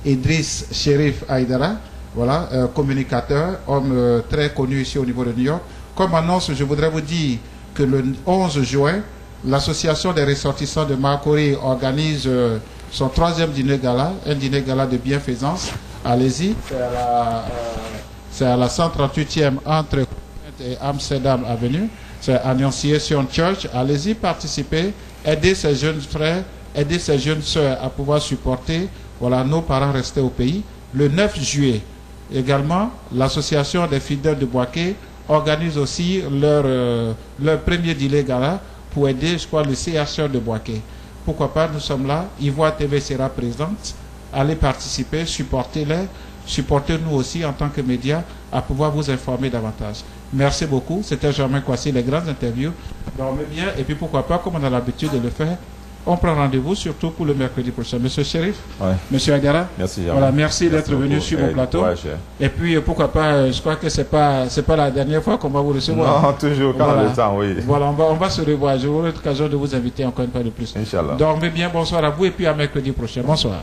Idriss Chérif Aïdara, voilà, communicateur, homme très connu ici au niveau de New York. Comme annonce, je voudrais vous dire que le 11 juin, l'association des ressortissants de Makori organise son 3e dîner gala, un dîner gala de bienfaisance. Allez-y, c'est à la 138e entre et Amsterdam Avenue, c'est Annunciation Church. Allez-y, participez, aidez ces jeunes frères, aidez ces jeunes sœurs à pouvoir supporter, voilà, nos parents restés au pays. Le 9 juillet, également, l'association des fidèles de Boaké organise aussi leur premier dîner gala pour aider, je crois, le CHR de Boaké. Pourquoi pas, nous sommes là, Ivoire TV sera présente, allez participer, supportez-les, supportez-nous aussi en tant que médias à pouvoir vous informer davantage. Merci beaucoup, c'était Germain Kwasi, les grandes interviews. Dormez bien, et puis pourquoi pas, comme on a l'habitude de le faire, on prend rendez-vous surtout pour le mercredi prochain. Monsieur Chérif, Monsieur Aïdara, merci, voilà, merci d'être venu sur mon plateau. Et puis pourquoi pas, je crois que c'est pas la dernière fois qu'on va vous recevoir. Non, toujours quand le temps, oui. Voilà, on va se revoir. Je vous l'occasion de vous inviter encore une fois de plus. Inch'Allah. Dormez bien, bonsoir à vous et puis à mercredi prochain. Bonsoir.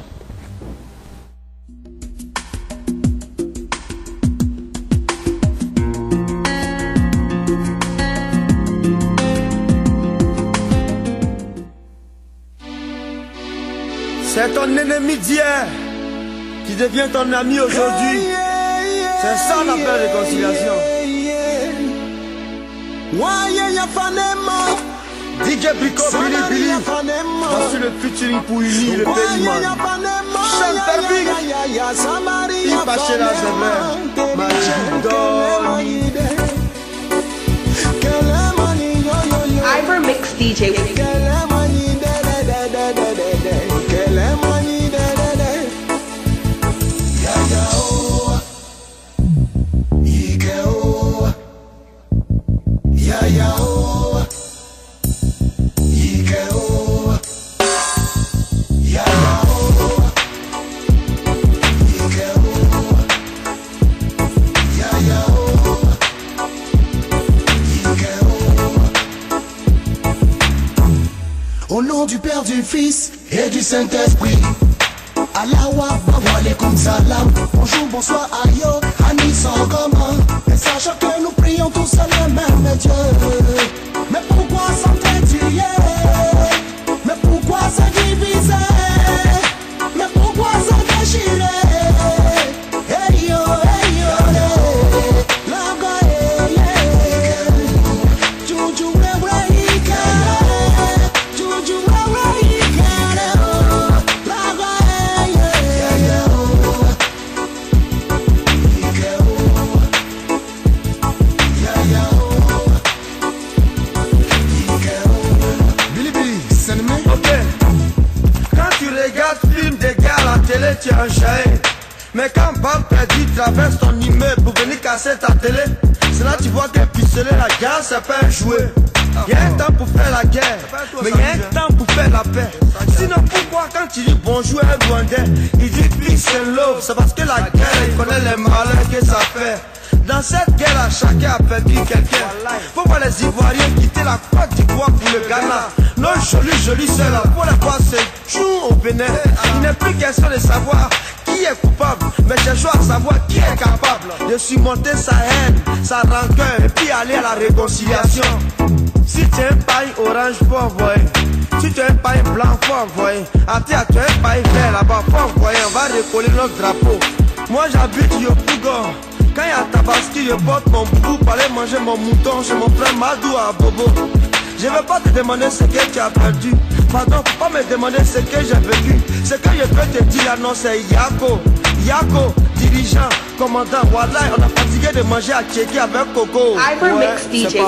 C'est ton ennemi d'hier qui devient ton ami aujourd'hui. C'est ça l'appel réconciliation. DJ Brico Billy Billy, voici le featuring pour unir le pays, man. Chante Perfect, il fâche la zèbre, Magic Doll. Ibermix DJ. Au nom du Père, du Fils et du Saint-Esprit. Allahu Akbar wa alaykoum salam. Bonjour, bonsoir, ayo, Anis en commun. Et sachant que nous prions tous à le même Dieu. Mais pourquoi s'entretuer? Mais pourquoi se diviser? Mais pourquoi se déchirer? Hey yo, la goye, Juju Wewe, Juju Wewe, la goye. Billy Billy, c'est le même. Ok. Quand tu regardes film des gars à la télé, tu es un chien. Mais quand Bab Perdu traverse ton immeuble pour venir casser ta télé, c'est là que tu vois que pistolet, la guerre, c'est pas un jouet. Il y a un temps pour faire la guerre, mais il y a un temps pour faire la paix. Sinon pourquoi quand tu dis bonjour à un Rwandais, il dit peace and love? C'est parce que la guerre, il connaît les malheurs que ça fait. Dans cette guerre, chacun a perdu quelqu'un. Faut voir les Ivoiriens quitter la Côte d'Ivoire pour le Ghana. Non, joli seul, pour les voir c'est jour au Bénin. Il n'est plus question de savoir qui est coupable, mais cherchons à savoir qui est capable de surmonter sa haine, sa rancœur et puis aller à la réconciliation. Si tu es un paille orange, faut envoyer. Si tu es un paille blanc, faut envoyer. Après, tu es un paille vert là-bas, faut envoyer. On va recoller notre drapeau. Moi j'habite Yopougon. Quand il y a Tabaski, je porte mon boubou pour aller manger mon mouton chez mon frère Madou à Bobo. Je ne vais pas te demander ce que tu as perdu. Pardon, faut pas me demander ce que j'ai vécu. Ce que je peux te dire, non, c'est Yako. Yako, dirigeant, commandant, Wallahi, on a fatigué de manger à Tchéki avec Coco. Ibermix DJ.